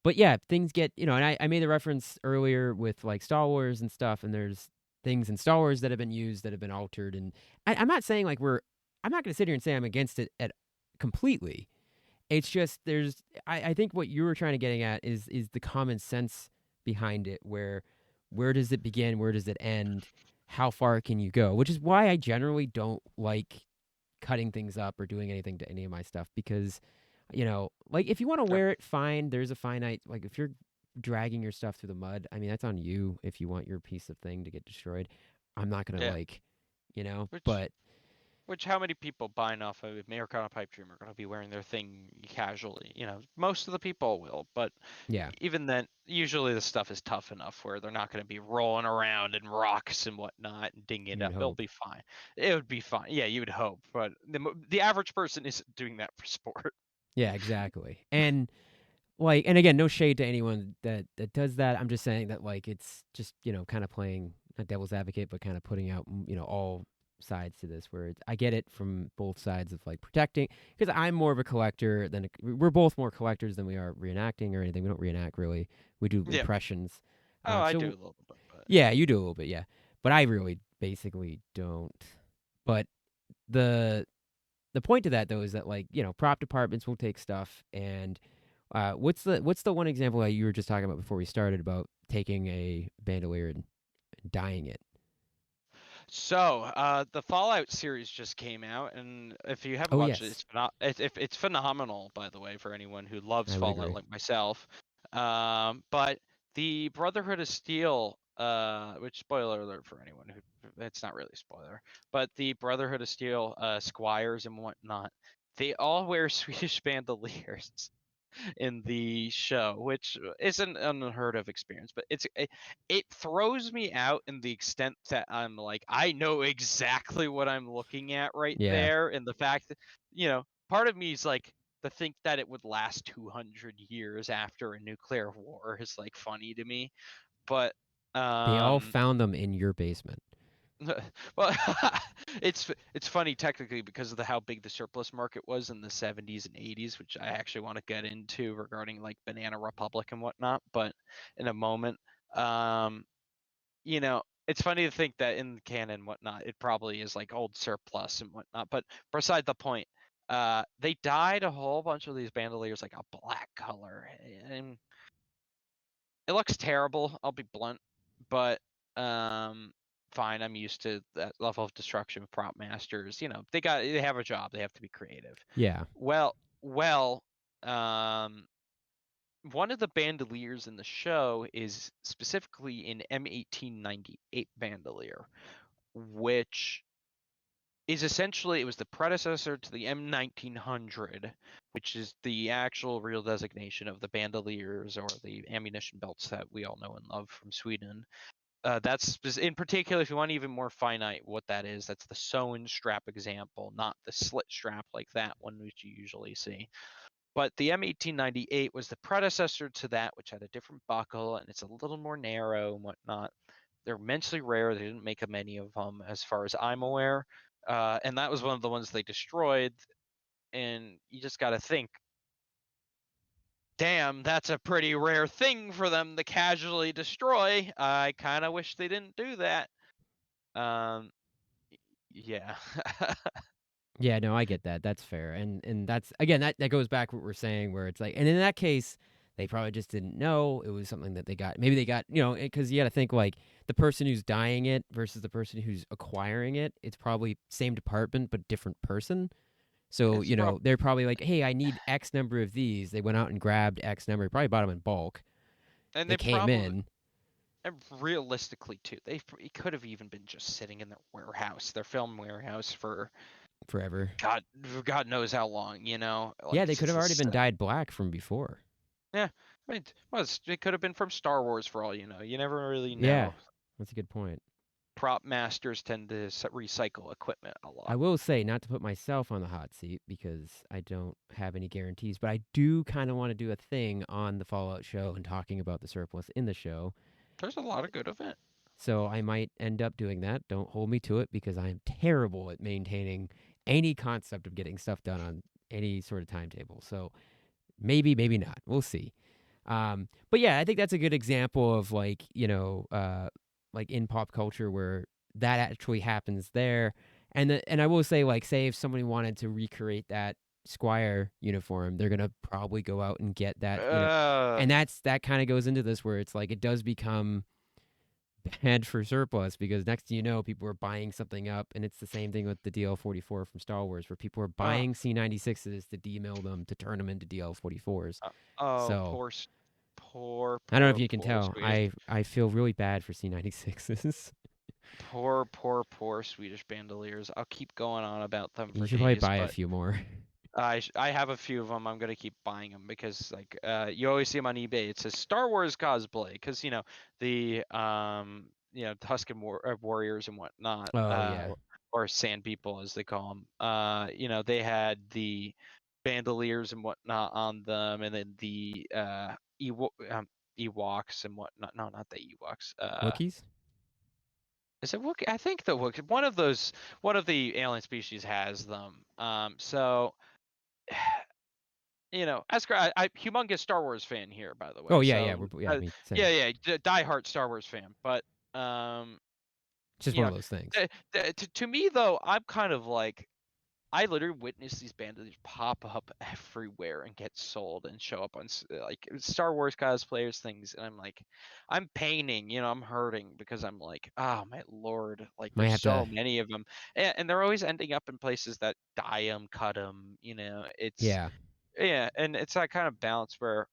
but yeah, things get and I made the reference earlier with like Star Wars and stuff, and there's things in Star Wars that have been used that have been altered, and I'm not saying like I'm not going to sit here and say I'm against it at completely. It's just I think what you were trying to getting at is the common sense behind it, where does it begin, where does it end, how far can you go? Which is why I generally don't like cutting things up or doing anything to any of my stuff because like if you want to Sure. wear it, fine. There's a finite like if you're dragging your stuff through the mud, I mean that's on you if you want your piece of thing to get destroyed. I'm not gonna Yeah. like, Which but which how many people buying off of Americana Pipe Dream are going to be wearing their thing casually? Most of the people will, but yeah, even then, usually the stuff is tough enough where they're not going to be rolling around in rocks and whatnot and dinging it you'd up. It'll hope. be fine. It would be fine. Yeah, you would hope, but the average person isn't doing that for sport. Yeah, exactly. And again, no shade to anyone that does that. I'm just saying that like it's just kind of playing not devil's advocate, but kind of putting out all sides to this. Where I get it from both sides of like protecting because I'm more of a collector than we're both more collectors than we are reenacting or anything. We don't reenact really. We do Yeah. impressions. Oh, I do a So little bit, but yeah, you do a little bit, yeah, but I really basically don't. But the the point of that though is that like prop departments will take stuff and what's the one example that you were just talking about before we started about taking a bandolier and dyeing it? the Fallout series just came out, and if you haven't Oh watched it, yes, it's phenomenal, by the way, for anyone who loves I would Fallout agree. like myself. But the Brotherhood of Steel, which spoiler alert for anyone who it's not really a spoiler, but the Brotherhood of Steel, squires and whatnot, they all wear Swedish bandoliers in the show, which is an unheard of experience. But it throws me out in the extent that I'm like, I know exactly what I'm looking at right Yeah, there, and the fact that part of me is like to think that it would last 200 years after a nuclear war is like funny to me, but they all um found them in your basement. well, it's funny technically because of how big the surplus market was in the 70s and 80s, which I actually want to get into regarding like Banana Republic and whatnot, but in a moment. Um, it's funny to think that in canon and whatnot, it probably is like old surplus and whatnot. But beside the point, they dyed a whole bunch of these bandoliers like a black color, and it looks terrible, I'll be blunt, but um fine, I'm used to that level of destruction with prop masters. They have a job, they have to be creative. Yeah, Well, um one of the bandoliers in the show is specifically an M1898 bandolier, which is essentially it was the predecessor to the M1900, which is the actual real designation of the bandoliers or the ammunition belts that we all know and love from Sweden. That's in particular, if you want even more finite, what that is, that's the sewn strap example, not the slit strap like that one which you usually see. But the M1898 was the predecessor to that, which had a different buckle and it's a little more narrow and whatnot. They're immensely rare. They didn't make many of them, as far as I'm aware. And that was one of the ones they destroyed. And you just got to think, damn, that's a pretty rare thing for them to casually destroy. I kind of wish they didn't do that. Um, yeah. Yeah, no, I get that. That's fair. And that's again that goes back to what we're saying where it's like and in that case they probably just didn't know it was something that they got. Maybe they got, cuz you got to think like the person who's dying it versus the person who's acquiring it, it's probably same department but different person. So, It's prob they're probably like, "Hey, I need X number of these." They went out and grabbed X number, probably bought them in bulk. and They they came probably in and realistically too, it could have even been just sitting in their warehouse, their film warehouse for forever. God God knows how long, Yeah, like they could have already just been dyed black from before. yeah. I mean, it could have been from Star Wars for all you know. You never really Yeah. know. That's a good point. Prop masters tend to recycle equipment a I lot. will say, not to put myself on the hot seat because I don't have any guarantees, but I do kind of want to do a thing on the Fallout show and talking about the surplus in the show. There's a lot of good of it. So I might end up doing that. Don't hold me to it because I am terrible at maintaining any concept of getting stuff done on any sort of timetable. So maybe, maybe not. We'll see. But yeah, I think that's a good example of like in pop culture where that actually happens there. And I will say, like, say if somebody wanted to recreate that Squire uniform, they're gonna probably go out and get that. Uh, And that kind of goes into this where it's like it does become bad for surplus because next thing you know, people are buying something up, and it's the same thing with the DL-44 from Star Wars, where people are uh, buying C-96s to demill them to turn them into DL-44s. oh, So I don't know if you can poor tell. Swedish, I feel really bad for C-96s. poor Swedish bandoliers. I'll keep going on about them You for should probably days, buy a but few more. I have a few of them. I'm gonna keep buying them because like you always see them on eBay. It says Star Wars cosplay because the Tusken warriors and whatnot, Oh yeah, or Sand People as they call them. They had the bandoliers and whatnot on them, and then the Ewoks and whatnot. No, not the Ewoks. Wookiees. Is it Wookiee? I think the Wookiee. One of the alien species has them. So humongous Star Wars fan here, by the Oh way. yeah, yeah, So, yeah. Me yeah, same. yeah, diehard Star Wars fan. But, It's just you one know, of those things. to me though, I'm kind of like, I literally witness these bandits pop up everywhere and get sold and show up on like Star Wars cosplayers things, and I'm like, I'm paining, I'm hurting because I'm like, oh my lord, like Might there's have to. so many of them, and they're always ending up in places that dye them, cut them. It's Yeah, yeah, and it's that kind of balance where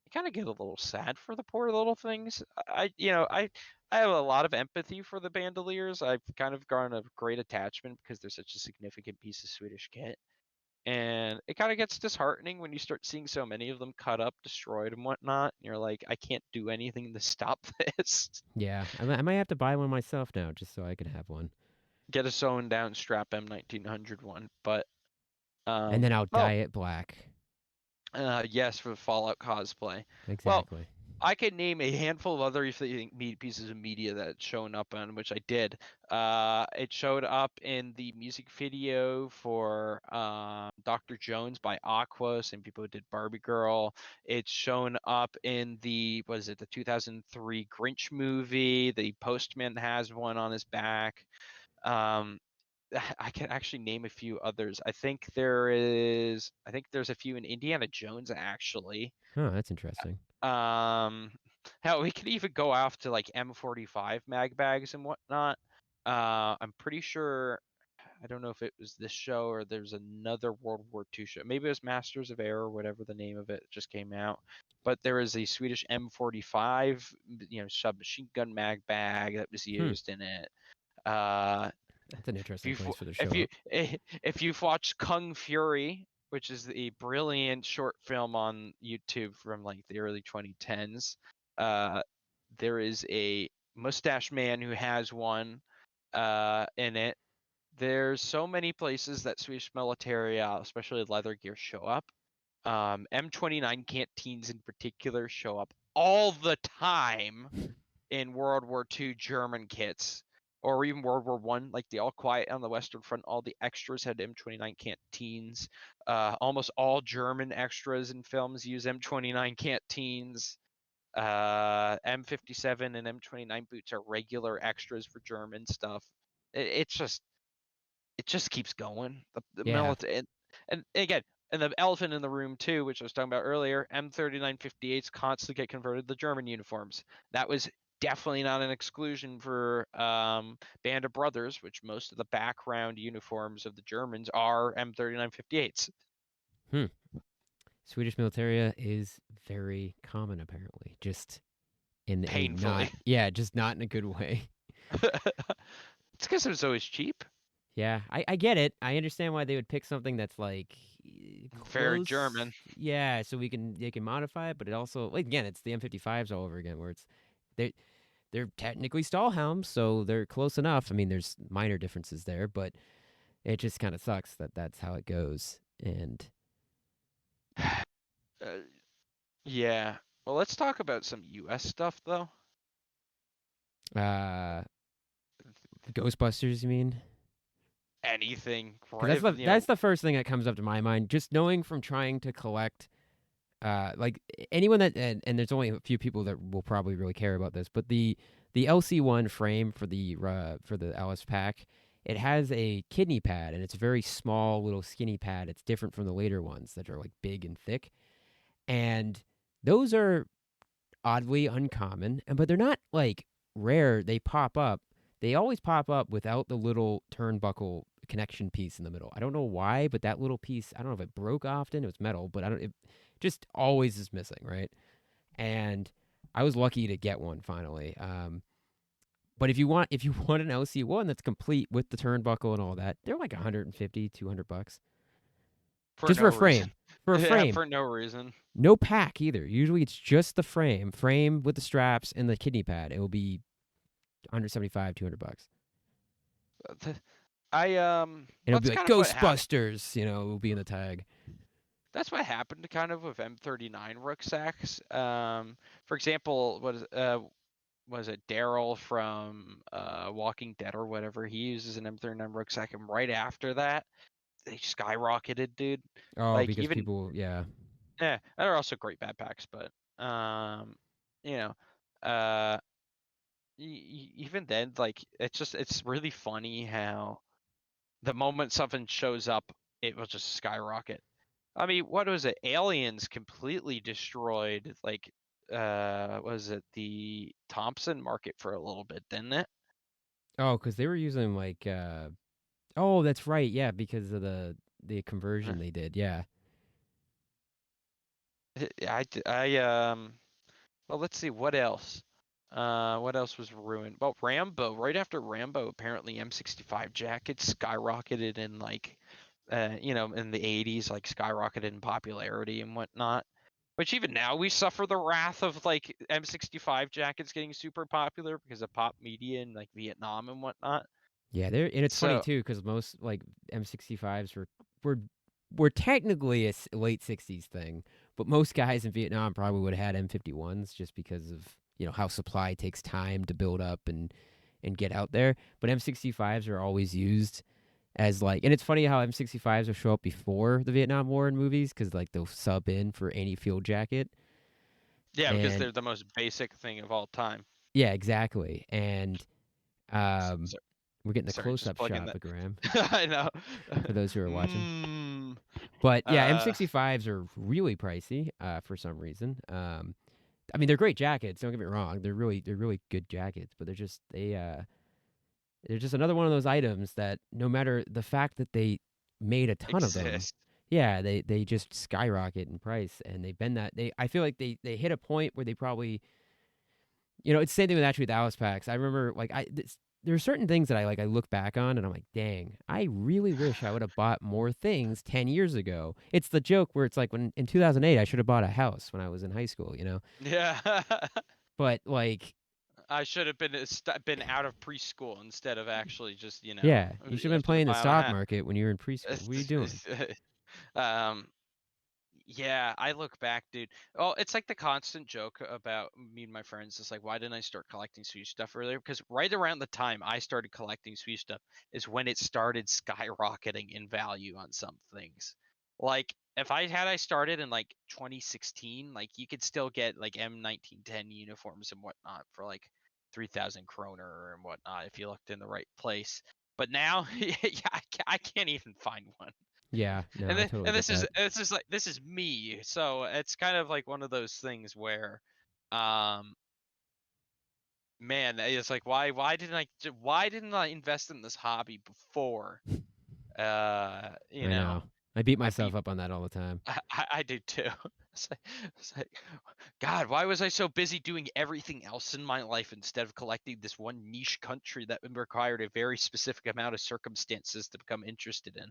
you kind of get a little sad for the poor little things. I have a lot of empathy for the bandoliers. I've kind of grown a great attachment because they're such a significant piece of Swedish kit. And it kind of gets disheartening when you start seeing so many of them cut up, destroyed, and whatnot. And you're like, I can't do anything to stop this. yeah. I might have to buy one myself now just so I can have one, Get a sewn down strap M1900 one. But and then I'll oh, dye it black. yes, for the Fallout cosplay. Well, Exactly. I could name a handful of other pieces of media that it's shown up on, which I did. It showed up in the music video for Dr. Jones by Aqua, same people who did Barbie Girl. It's shown up in the 2003 Grinch movie. The postman has one on his back. Um, I can actually name a few others. I think there's a few in Indiana Jones actually. Oh, that's interesting. Um, Hell, we could even go off to like M45 mag bags and whatnot. I'm pretty sure. I don't know if it was this show or there's another World War II show. Maybe it was Masters of Air or whatever the name of it just came out. But there is a Swedish M45, submachine gun mag bag that was Hmm. used in it. Uh, It's an If interesting you've place for the if show you up. if you've watched Kung Fury, which is a brilliant short film on YouTube from like the early 2010s, uh, there is a mustache man who has one in it. There's so many places that Swedish military, especially leather gear, show up. M29 canteens in particular show up all the time in World War II German kits, or even World War One, like the All Quiet on the Western Front. All the extras had M29 canteens. Almost all German extras in films use M29 canteens. M57 and M29 boots are regular extras for German stuff. It's just it just keeps going. The Yeah. military, and again, and the elephant in the room too, which I was talking about earlier, M3958s constantly get converted to German uniforms. That was definitely not an exclusion for Band of Brothers, which most of the background uniforms of the Germans are M3958s. Hmm. Swedish militaria is very common apparently. Just in a not Painfully. just not in a good way. It's because it was always cheap. Yeah, I get it. I understand why they would pick something that's like Very close. German. Yeah, so they can modify it, but it also like again, it's the M55s all over again, where it's they they're technically Stahlhelms, so they're close enough. I mean, there's minor differences there, but it just kind of sucks that that's how it goes. And Uh, yeah. Well, let's talk about some U.S. stuff though. uh, Ghostbusters, you mean? Anything, Because right? that's the first thing that comes up to my mind. Just knowing from trying to collect like anyone that and there's only a few people that will probably really care about this, but the LC1 frame for the Alice pack, it has a kidney pad and it's a very small little skinny pad. It's different from the later ones that are like big and thick. And those are oddly uncommon, and but they're not like rare. They pop up. They always pop up without the little turnbuckle connection piece in the middle. I don't know why, but that little piece, I don't know if it broke often. It was metal, but I don't. It just always is missing, right? And I was lucky to get one finally. But if you want an LC1 that's complete with the turnbuckle and all that, they're like 150, $200 for just for no a reason. frame. For a Yeah, frame. for no reason. No pack either. Usually it's just the frame with the straps and the kidney pad. It will be 175, $200. I And it'll be that's like kind of what happened. Ghostbusters, you know, it will be in the tag. That's what happened kind of with M39 rucksacks. For example, was it Daryl from Walking Dead or whatever? He uses an M39 rucksack, and right after that, they skyrocketed, dude. Oh, Like because even people, yeah. yeah, they're also great backpacks, but um, you know, uh, even then, like it's really funny how the moment something shows up, it will just skyrocket. I mean, what was it? Aliens completely destroyed like was it the Thompson market for a little bit, didn't it? Oh, because they were using like, oh, that's right. Yeah, because of the Uh, conversion they did. Yeah. I well, let's see what else. What else was ruined? Well, Rambo. Right after Rambo, apparently M65 jackets skyrocketed in like, in the 80s, like skyrocketed in popularity and whatnot. Which even now we suffer the wrath of like M65 jackets getting super popular because of pop media and like Vietnam and whatnot. Yeah, they're and it's funny So too because most like M65s were were technically a late '60s thing, but most guys in Vietnam probably would have had M51s just because of how supply takes time to build up and get out there. But M65s are always used as like, and it's funny how M65s will show up before the Vietnam War in movies because like they'll sub in for any field jacket, yeah, because and they're the most basic thing of all time. yeah, exactly, and So, um, so, we're getting a sorry, close just up plugging shot that. of Graham I know. for those who are watching. mm, But yeah, uh, M65s are really pricey for some reason. I mean, they're great jackets. Don't get me wrong; they're really good jackets. But they're just another one of those items that no matter the fact that they made a ton of them, exist. yeah, they just skyrocket in price, and they've been that they. I feel like they hit a point where they probably it's the same thing with actually with Alice packs. I remember like there are certain things that I look back on and I'm like, dang, I really wish I would have bought more things 10 years ago. It's the joke where it's like when in 2008 I should have bought a house when I was in high school, you know. Yeah. But like, I should have been out of preschool instead of actually just, yeah, you should have I been should have playing the bought a stock hat. market when you were in preschool. What are you doing? um, yeah, I look back, dude. Oh, it's like the constant joke about me and my friends. It's like, why didn't I start collecting Swedish stuff earlier? Because right around the time I started collecting Swedish stuff is when it started skyrocketing in value on some things. Like, if I started in like 2016, like you could still get like M1910 uniforms and whatnot for like 3,000 kroner and whatnot if you looked in the right place. But now, yeah, I can't even find one. Yeah, no, and I th- totally and get that. this is me, so it's kind of like one of those things where, um man, it's like why didn't I invest in this hobby before? You I know, know. I beat I beat myself up on that all the time. I do too. it's like, it's like God, why was I so busy doing everything else in my life instead of collecting this one niche country that required a very specific amount of circumstances to become interested in?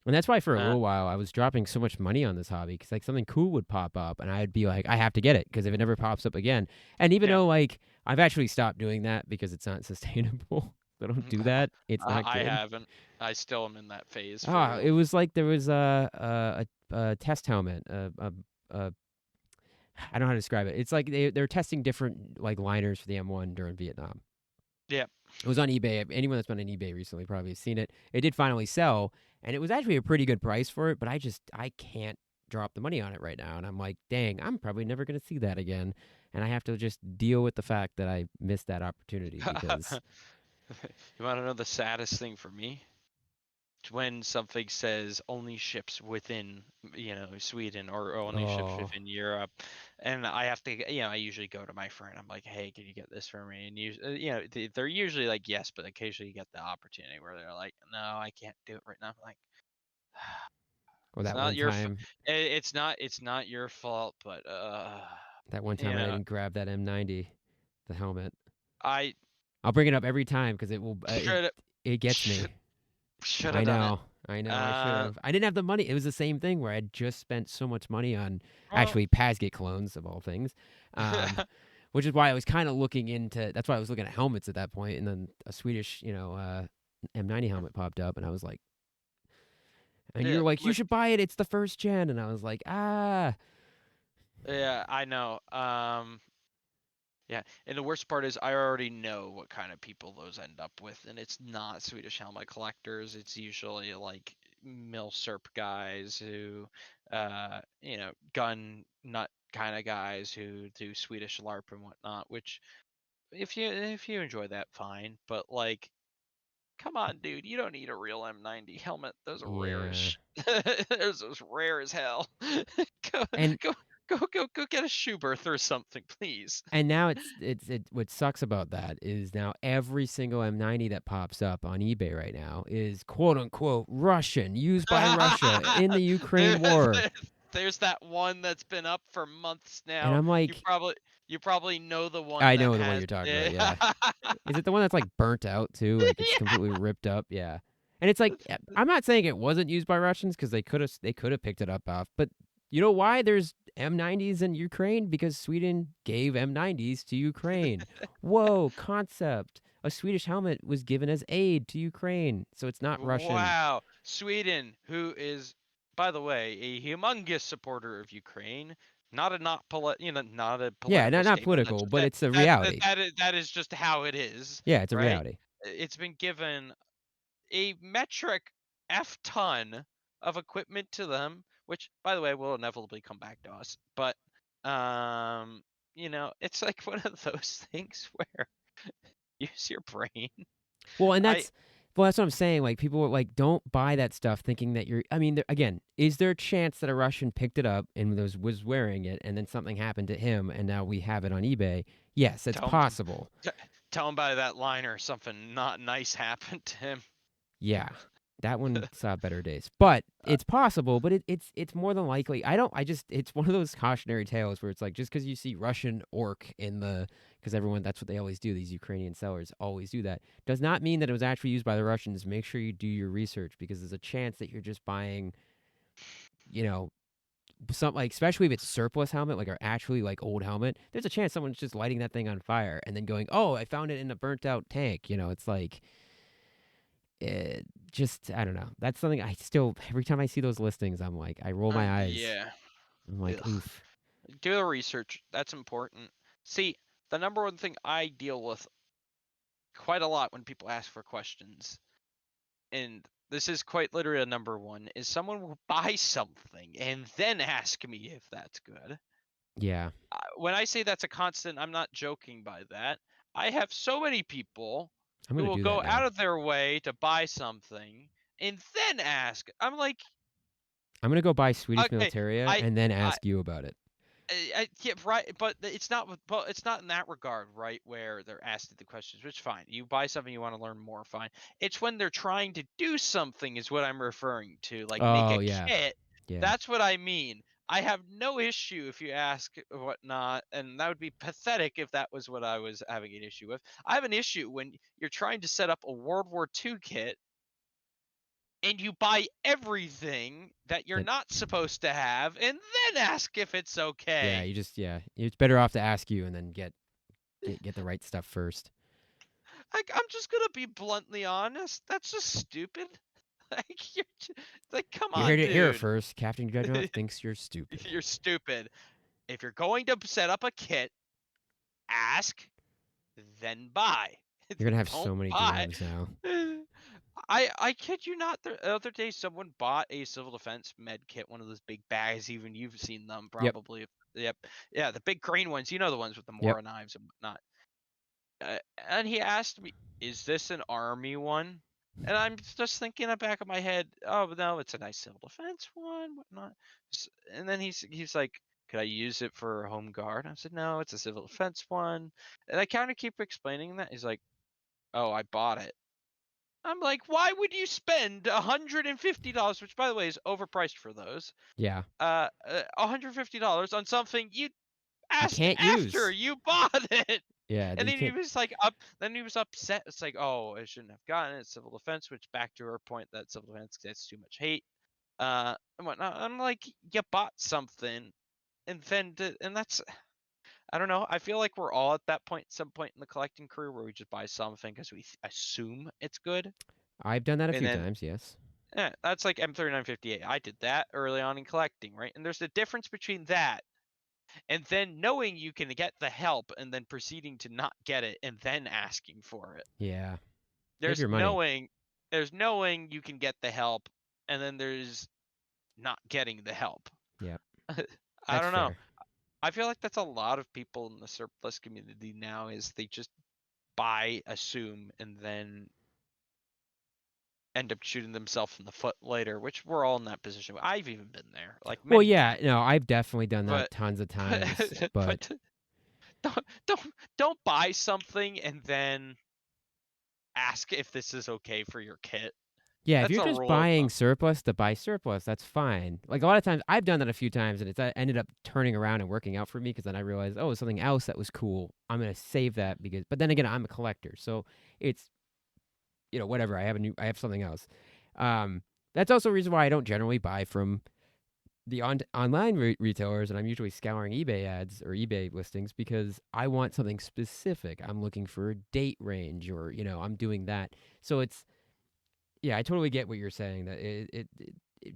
And that's why for a uh, little while I was dropping so much money on this hobby because like something cool would pop up and I'd be like, I have to get it because if it never pops up again, and even yeah. though like I've actually stopped doing that because it's not sustainable, I don't do that. It's not I good. haven't. I still am in that phase for Ah, real. it was like there was a test helmet, a I don't know how to describe it. It's like they're testing different like liners for the M1 during Vietnam. Yeah. It was on eBay. Anyone that's been on eBay recently probably has seen it. It did finally sell, and it was actually a pretty good price for it. But I can't drop the money on it right now, and I'm like, dang, I'm probably never gonna see that again, and I have to just deal with the fact that I missed that opportunity because You want to know the saddest thing for me? It's when something says only ships within, Sweden or only ships oh within Europe, and I have to, I usually go to my friend. I'm like, hey, can you get this for me? And they're usually like yes, but occasionally you get the opportunity where they're like, no, I can't do it right now. I'm like, or it's that not one your, time it's not your fault, but when I didn't grab that M90, the helmet. I I'll bring it up every time because it will should it gets should me. should have I done it. know. I know. I should Uh, have. I didn't have the money. It was the same thing where I'd just spent so much money on well, actually Pasgate clones of all things, um, which is why I was kind of looking into. That's why I was looking at helmets at that point, and then a Swedish, M90 helmet popped up, and I was like, and yeah, you're like, you like should buy it. It's the first gen, and I was like, ah, yeah, I know. Yeah, and the worst part is I already know what kind of people those end up with, and it's not Swedish helmet collectors. It's usually like milsurp guys who, gun nut kind of guys who do Swedish LARP and whatnot. Which, if you enjoy that, fine. But like, come on, dude, you don't need a real M90 helmet. Those are rare as yeah. those rare as hell. go, And go, go get a Schubert or something, please. And now what sucks about that is now every single M90 that pops up on eBay right now is quote unquote Russian, used by Russia in the There- Ukraine war. There's that one that's been up for months And now. I'm You like, probably you probably know the one I that know the one has you're talking about, it. yeah. Is it the one that's like burnt out too? Like it's Yeah. completely ripped up, yeah. And it's like I'm not saying it wasn't used by Russians because they could have picked it up off, but you know why there's M90s in Ukraine? Because Sweden gave M90s to Ukraine. Whoa, concept. A Swedish helmet was given as aid to Ukraine, so it's not Russian. Wow. Sweden, who is, by the way, a humongous supporter of Ukraine. Not a Yeah, political not statement. That's political, just but it's a reality. that is just how it is, Yeah, it's a right? reality. It's been given a metric F ton of equipment to them, which, by the way, will inevitably come back to us. But, it's like one of those things where use your brain. Well, and I that's what I'm saying. Like people were like, don't buy that stuff, thinking that you're. I mean, again, is there a chance that a Russian picked it up and was wearing it, and then something happened to him, and now we have it on eBay? Yes, it's tell him, possible. tell him by that liner something not nice happened to him. Yeah, That one saw better days, but Uh, it's possible. But it's more than likely. I don't. I just it's one of those cautionary tales where it's like just because you see Russian orc in the because everyone that's what they always do. These Ukrainian sellers always do that. Does not mean that it was actually used by the Russians. Make sure you do your research because there's a chance that you're just buying, you know, some like especially if it's surplus helmet, like or actually like old helmet. There's a chance someone's just lighting that thing on fire and then going, "Oh, I found it in a burnt out tank." It's like it just I don't know. That's something I still every time I see those listings, I'm like I roll my eyes. yeah. I'm like, Ugh. oof. Do the research. That's important. See, the number one thing I deal with quite a lot when people ask for questions, and this is quite literally a number one, is someone will buy something and then ask me if that's good. Yeah, When I say that's a constant, I'm not joking by that. I have so many people I'm who gonna will do that go out now. of their way to buy something and then ask. I'm like, I'm gonna go buy Swedish okay, Militaria I, and then I, ask you about it. yeah, right, but it's not. But it's not in that regard, right? Where they're asked the questions, which fine. You buy something you want to learn more, fine. It's when they're trying to do something, is what I'm referring to, like make Oh a yeah, kit. yeah. That's what I mean. I have no issue if you ask whatnot, and that would be pathetic if that was what I was having an issue with. I have an issue when you're trying to set up a World War II kit and you buy everything that you're That not supposed to have, and then ask if it's yeah. okay. It's better off to ask you and then get the right stuff first. I'm just gonna be bluntly honest. That's just stupid. Like like, come You on, heard it here dude. first. Captain Dreadnought thinks you're stupid. You're stupid. If you're going to set up a kit, ask, then buy. You're gonna have Don't so many buy. DMs now. I kid you not. The other day, someone bought a civil defense med kit, one of those big bags. Even you've seen them Yep, probably. Yep. Yeah, the big green ones. You know the ones with the yep. Mora knives and whatnot. And he asked me, "Is this an army one?" And I'm just thinking in the back of my head, "Oh no, it's a nice civil defense one, whatnot." And then he's like, "Could I use it for home guard?" I said, "No, it's a civil defense one." And I kind of keep explaining that. He's like, "Oh, I bought it." I'm like, "Why would you spend $150, which by the way is overpriced for those? Yeah. $150 on something you You asked can't after use. you bought it?" Yeah, And you then he can't. was like up. Then he was upset. It's like, oh, I shouldn't have gotten it. Civil defense, which back to her point that civil defense gets too much hate, and whatnot. I'm like, you bought something, and and that's. I don't know. I feel like we're all at that point, some point in the collecting career, where we just buy something because we assume it's good, I've done that a and few then times. Yes. that's like M3958. I did that early on in collecting, right? And there's a difference between that and then knowing you can get the help and then proceeding to not get it and then asking for it. Yeah. Save There's your money. knowing there's knowing you can get the help, and then there's not getting the help. Yep. I That's don't know. fair. I feel like that's a lot of people in the surplus community now, is they just buy, assume, and then end up shooting themselves in the foot later, which we're all in that position. I've even been there, like Well, many yeah. times. No, I've definitely done that But tons of but times. But but don't buy something and then ask if this is okay for your kit. yeah, if That's you're a just rule of buying thumb. surplus to buy surplus, that's fine. Like a lot of times, I've done that a few times, and it's ended up turning around and working out for me because then I realized, oh, something else that was cool. I'm gonna save that because. But then again, I'm a collector, so it's whatever. I have something else. Um, that's also a reason why I don't generally buy from the online retailers, and I'm usually scouring eBay ads or eBay listings because I want something specific. I'm looking for a date range, or I'm doing that. So it's yeah, I totally get what you're saying. That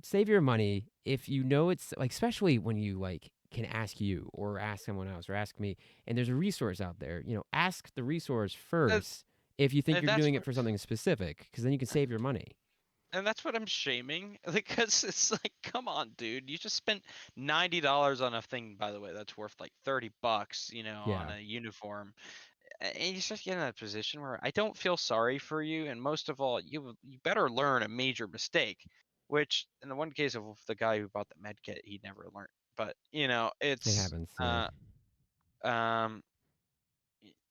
save your money if you know it's like, especially when you like can ask you or ask someone else or ask me, and there's a resource out there. Ask the resource And, first if you think and you're that's doing it what for something specific, because then you can save your money. and that's what I'm shaming, because it's like, come on, dude, you just spent $90 on a thing, by the way, that's worth like $30, on Yeah, a uniform. And you just get in that position where I don't feel sorry for you, and most of all, you better learn a major mistake, which in the one case of the guy who bought the med kit, he never learned. But it it's happens. Yeah. um,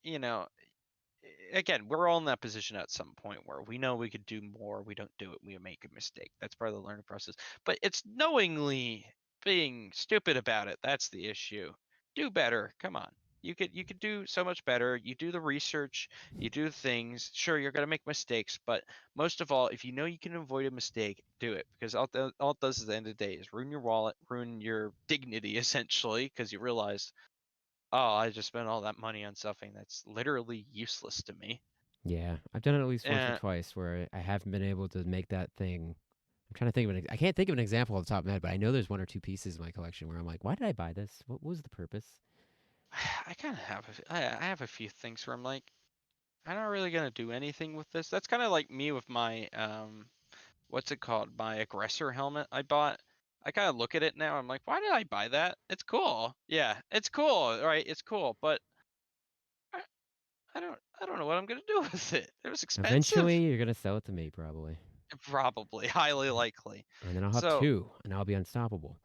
you know, again, we're all in that position at some point where we know we could do more, we don't do it, we make a mistake. That's part of the learning process. But it's knowingly being stupid about it. That's the issue. Do better. Come on. You could do so much better. You do the research, you do things. Sure, you're gonna make mistakes, but most of all, if you know you can avoid a mistake, do it, because all it does at the end of the day is ruin your wallet, ruin your dignity essentially, because you realize, oh, I just spent all that money on something that's literally useless to me. Yeah, I've done it at least once or And twice where I haven't been able to make that thing. I'm trying to think of I can't think of an example off the top of my head, but I know there's one or two pieces in my collection where I'm like, why did I buy this? What was the purpose? I kind of have I have a few things where I'm like, I'm not really gonna do anything with this. That's kind of like me with my what's it called? My aggressor helmet I bought. I kind of look at it now. I'm like, why did I buy that? It's cool. Yeah, it's cool. Right? It's cool, but I, I don't know what I'm gonna do with it. It was Eventually, expensive. you're gonna sell it to me, probably, Probably, highly likely. and then I'll have So, two, and I'll be unstoppable.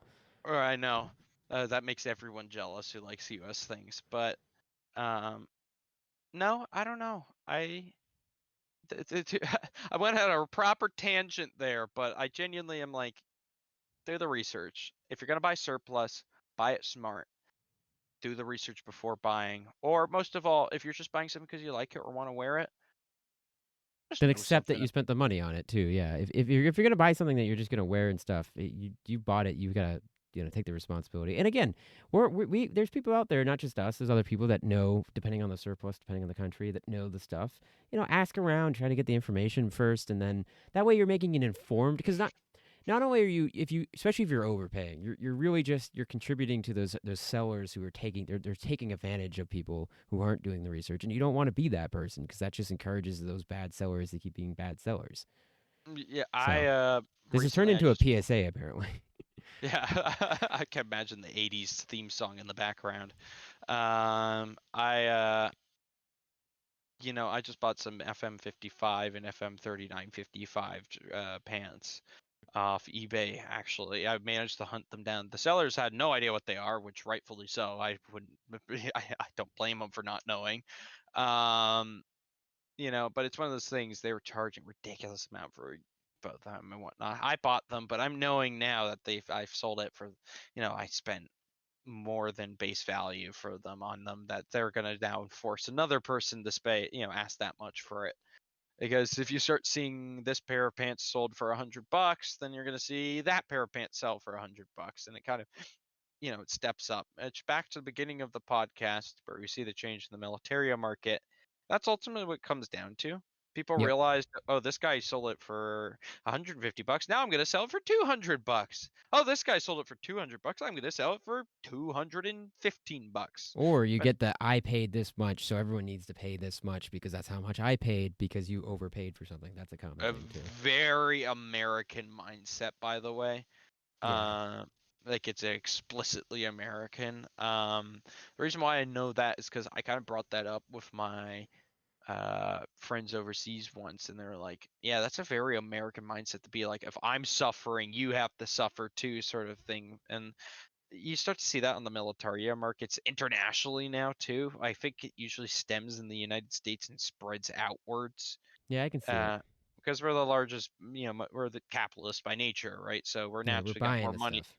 or I know that makes everyone jealous who likes US things, but um, no, I don't know. I went on a proper tangent there, but I genuinely am like, do the research. If you're gonna buy surplus, buy it smart. Do the research before buying, or most of all, if you're just buying something because you like it or want to wear it, just Then know accept that something. you spent the money on it too. Yeah, if you're gonna buy something that you're just gonna wear and stuff, you bought it. You gotta take the responsibility. And again, we there's people out there, not just us. There's other people that know, depending on the surplus, depending on the country, that know the stuff. Ask around, try to get the information first, and then that way you're making an informed. Because not only are you, if you, especially if you're overpaying, you're really just you're contributing to those sellers who are they're taking advantage of people who aren't doing the research, and you don't want to be that person because that just encourages those bad sellers to keep being bad sellers. Yeah, I So this has turned recently I into a just PSA apparently. yeah, I can imagine the '80s theme song in the background. I I just bought some FM55 and FM3955 pants off eBay. Actually, I managed to hunt them down. The sellers had no idea what they are, which rightfully so. I wouldn't. I don't blame them for not knowing. Um, but it's one of those things. They were charging ridiculous amount for both of them and whatnot. I bought them, but I'm knowing now that I've sold it for, I spent more than base value for them on them, that they're gonna now force another person to ask that much for it. Because if you start seeing this pair of pants sold for $100, then you're gonna see that pair of pants sell for $100, and it kind of, it steps up. It's back to the beginning of the podcast where we see the change in the militaria market. That's ultimately what it comes down to. People Yep. realized, oh, this guy sold it for $150. Now I'm going to sell it for $200. Oh, this guy sold it for $200. I'm going to sell it for $215. Or you But get the I paid this much, so everyone needs to pay this much because that's how much I paid because you overpaid for something. That's a common a thing too. very American mindset, by the way. Yeah. Uh, like it's explicitly American. The reason why I know that is because I kind of brought that up with my friends overseas once, and they're like, yeah, that's a very American mindset to be like, if I'm suffering, you have to suffer too, sort of thing. And you start to see that on the militaria markets internationally now too. I think it usually stems in the United States and spreads outwards, Yeah, I can see it. uh, because we're the largest, we're the capitalist by nature, right? So we're Yeah, we're naturally got buying more the money. stuff.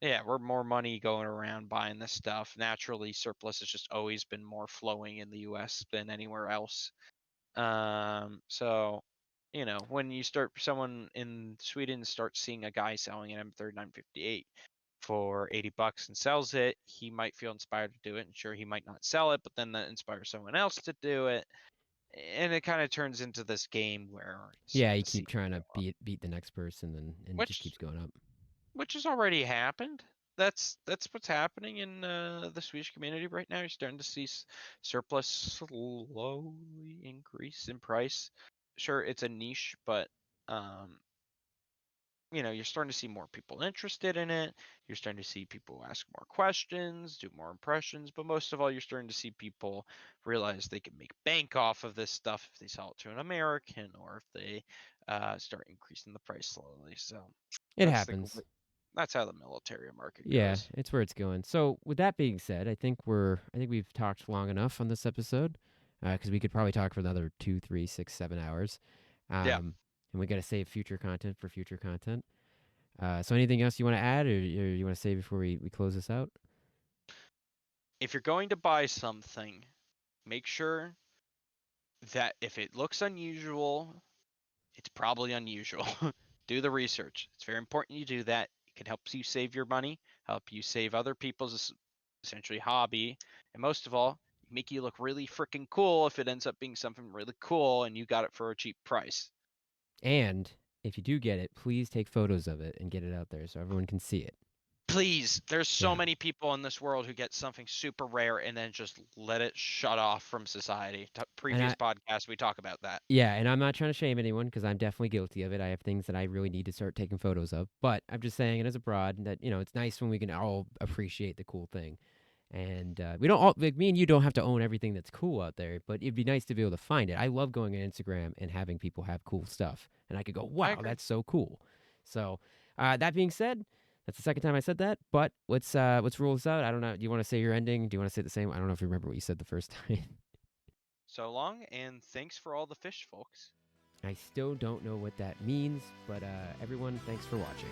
Yeah, we're more money going around buying this stuff. Naturally, surplus has just always been more flowing in the US than anywhere else. So, when someone in Sweden starts seeing a guy selling an M3958 for $80 and sells it, he might feel inspired to do it. And sure, he might not sell it, but then that inspires someone else to do it. And it kind of turns into this game where you Yeah, start you to see keep trying go to up, beat the next person, and it just which keeps going up. which has already happened. That's what's happening in the Swedish community right now. You're starting to see surplus slowly increase in price. Sure, it's a niche, but um, you're starting to see more people interested in it. You're starting to see people ask more questions, do more impressions, but most of all, you're starting to see people realize they can make bank off of this stuff if they sell it to an American, or if they start increasing the price slowly. So It that's the happens. that's how the military market Yeah, goes. it's where it's going. So with that being said, I think we've talked long enough on this episode. because we could probably talk for another 2, 3, 6, 7 hours. Yeah. And we got to save future content for future content. So anything else you want to add, or you want to say before we close this out? If you're going to buy something, make sure that if it looks unusual, it's probably unusual. Do the research. It's very important you do that. It can help you save your money, help you save other people's essentially hobby, and most of all, make you look really freaking cool if it ends up being something really cool and you got it for a cheap price. And if you do get it, please take photos of it and get it out there so everyone can see it. Please, there's so Yeah. many people in this world who get something super rare and then just let it shut off from society. And Previous podcasts, we talk about that. yeah, and I'm not trying to shame anyone because I'm definitely guilty of it. I have things that I really need to start taking photos of. But I'm just saying it as a broad that, it's nice when we can all appreciate the cool thing. And we don't all, like me and you don't have to own everything that's cool out there, but it'd be nice to be able to find it. I love going on Instagram and having people have cool stuff. And I could go, I wow, agree. that's so cool. So that being said, that's the second time I said that. But let's rule this out. I don't know. Do you want to say your ending? Do you want to say the same? I don't know if you remember what you said the first time. So long, and thanks for all the fish, folks. I still don't know what that means, but everyone, thanks for watching.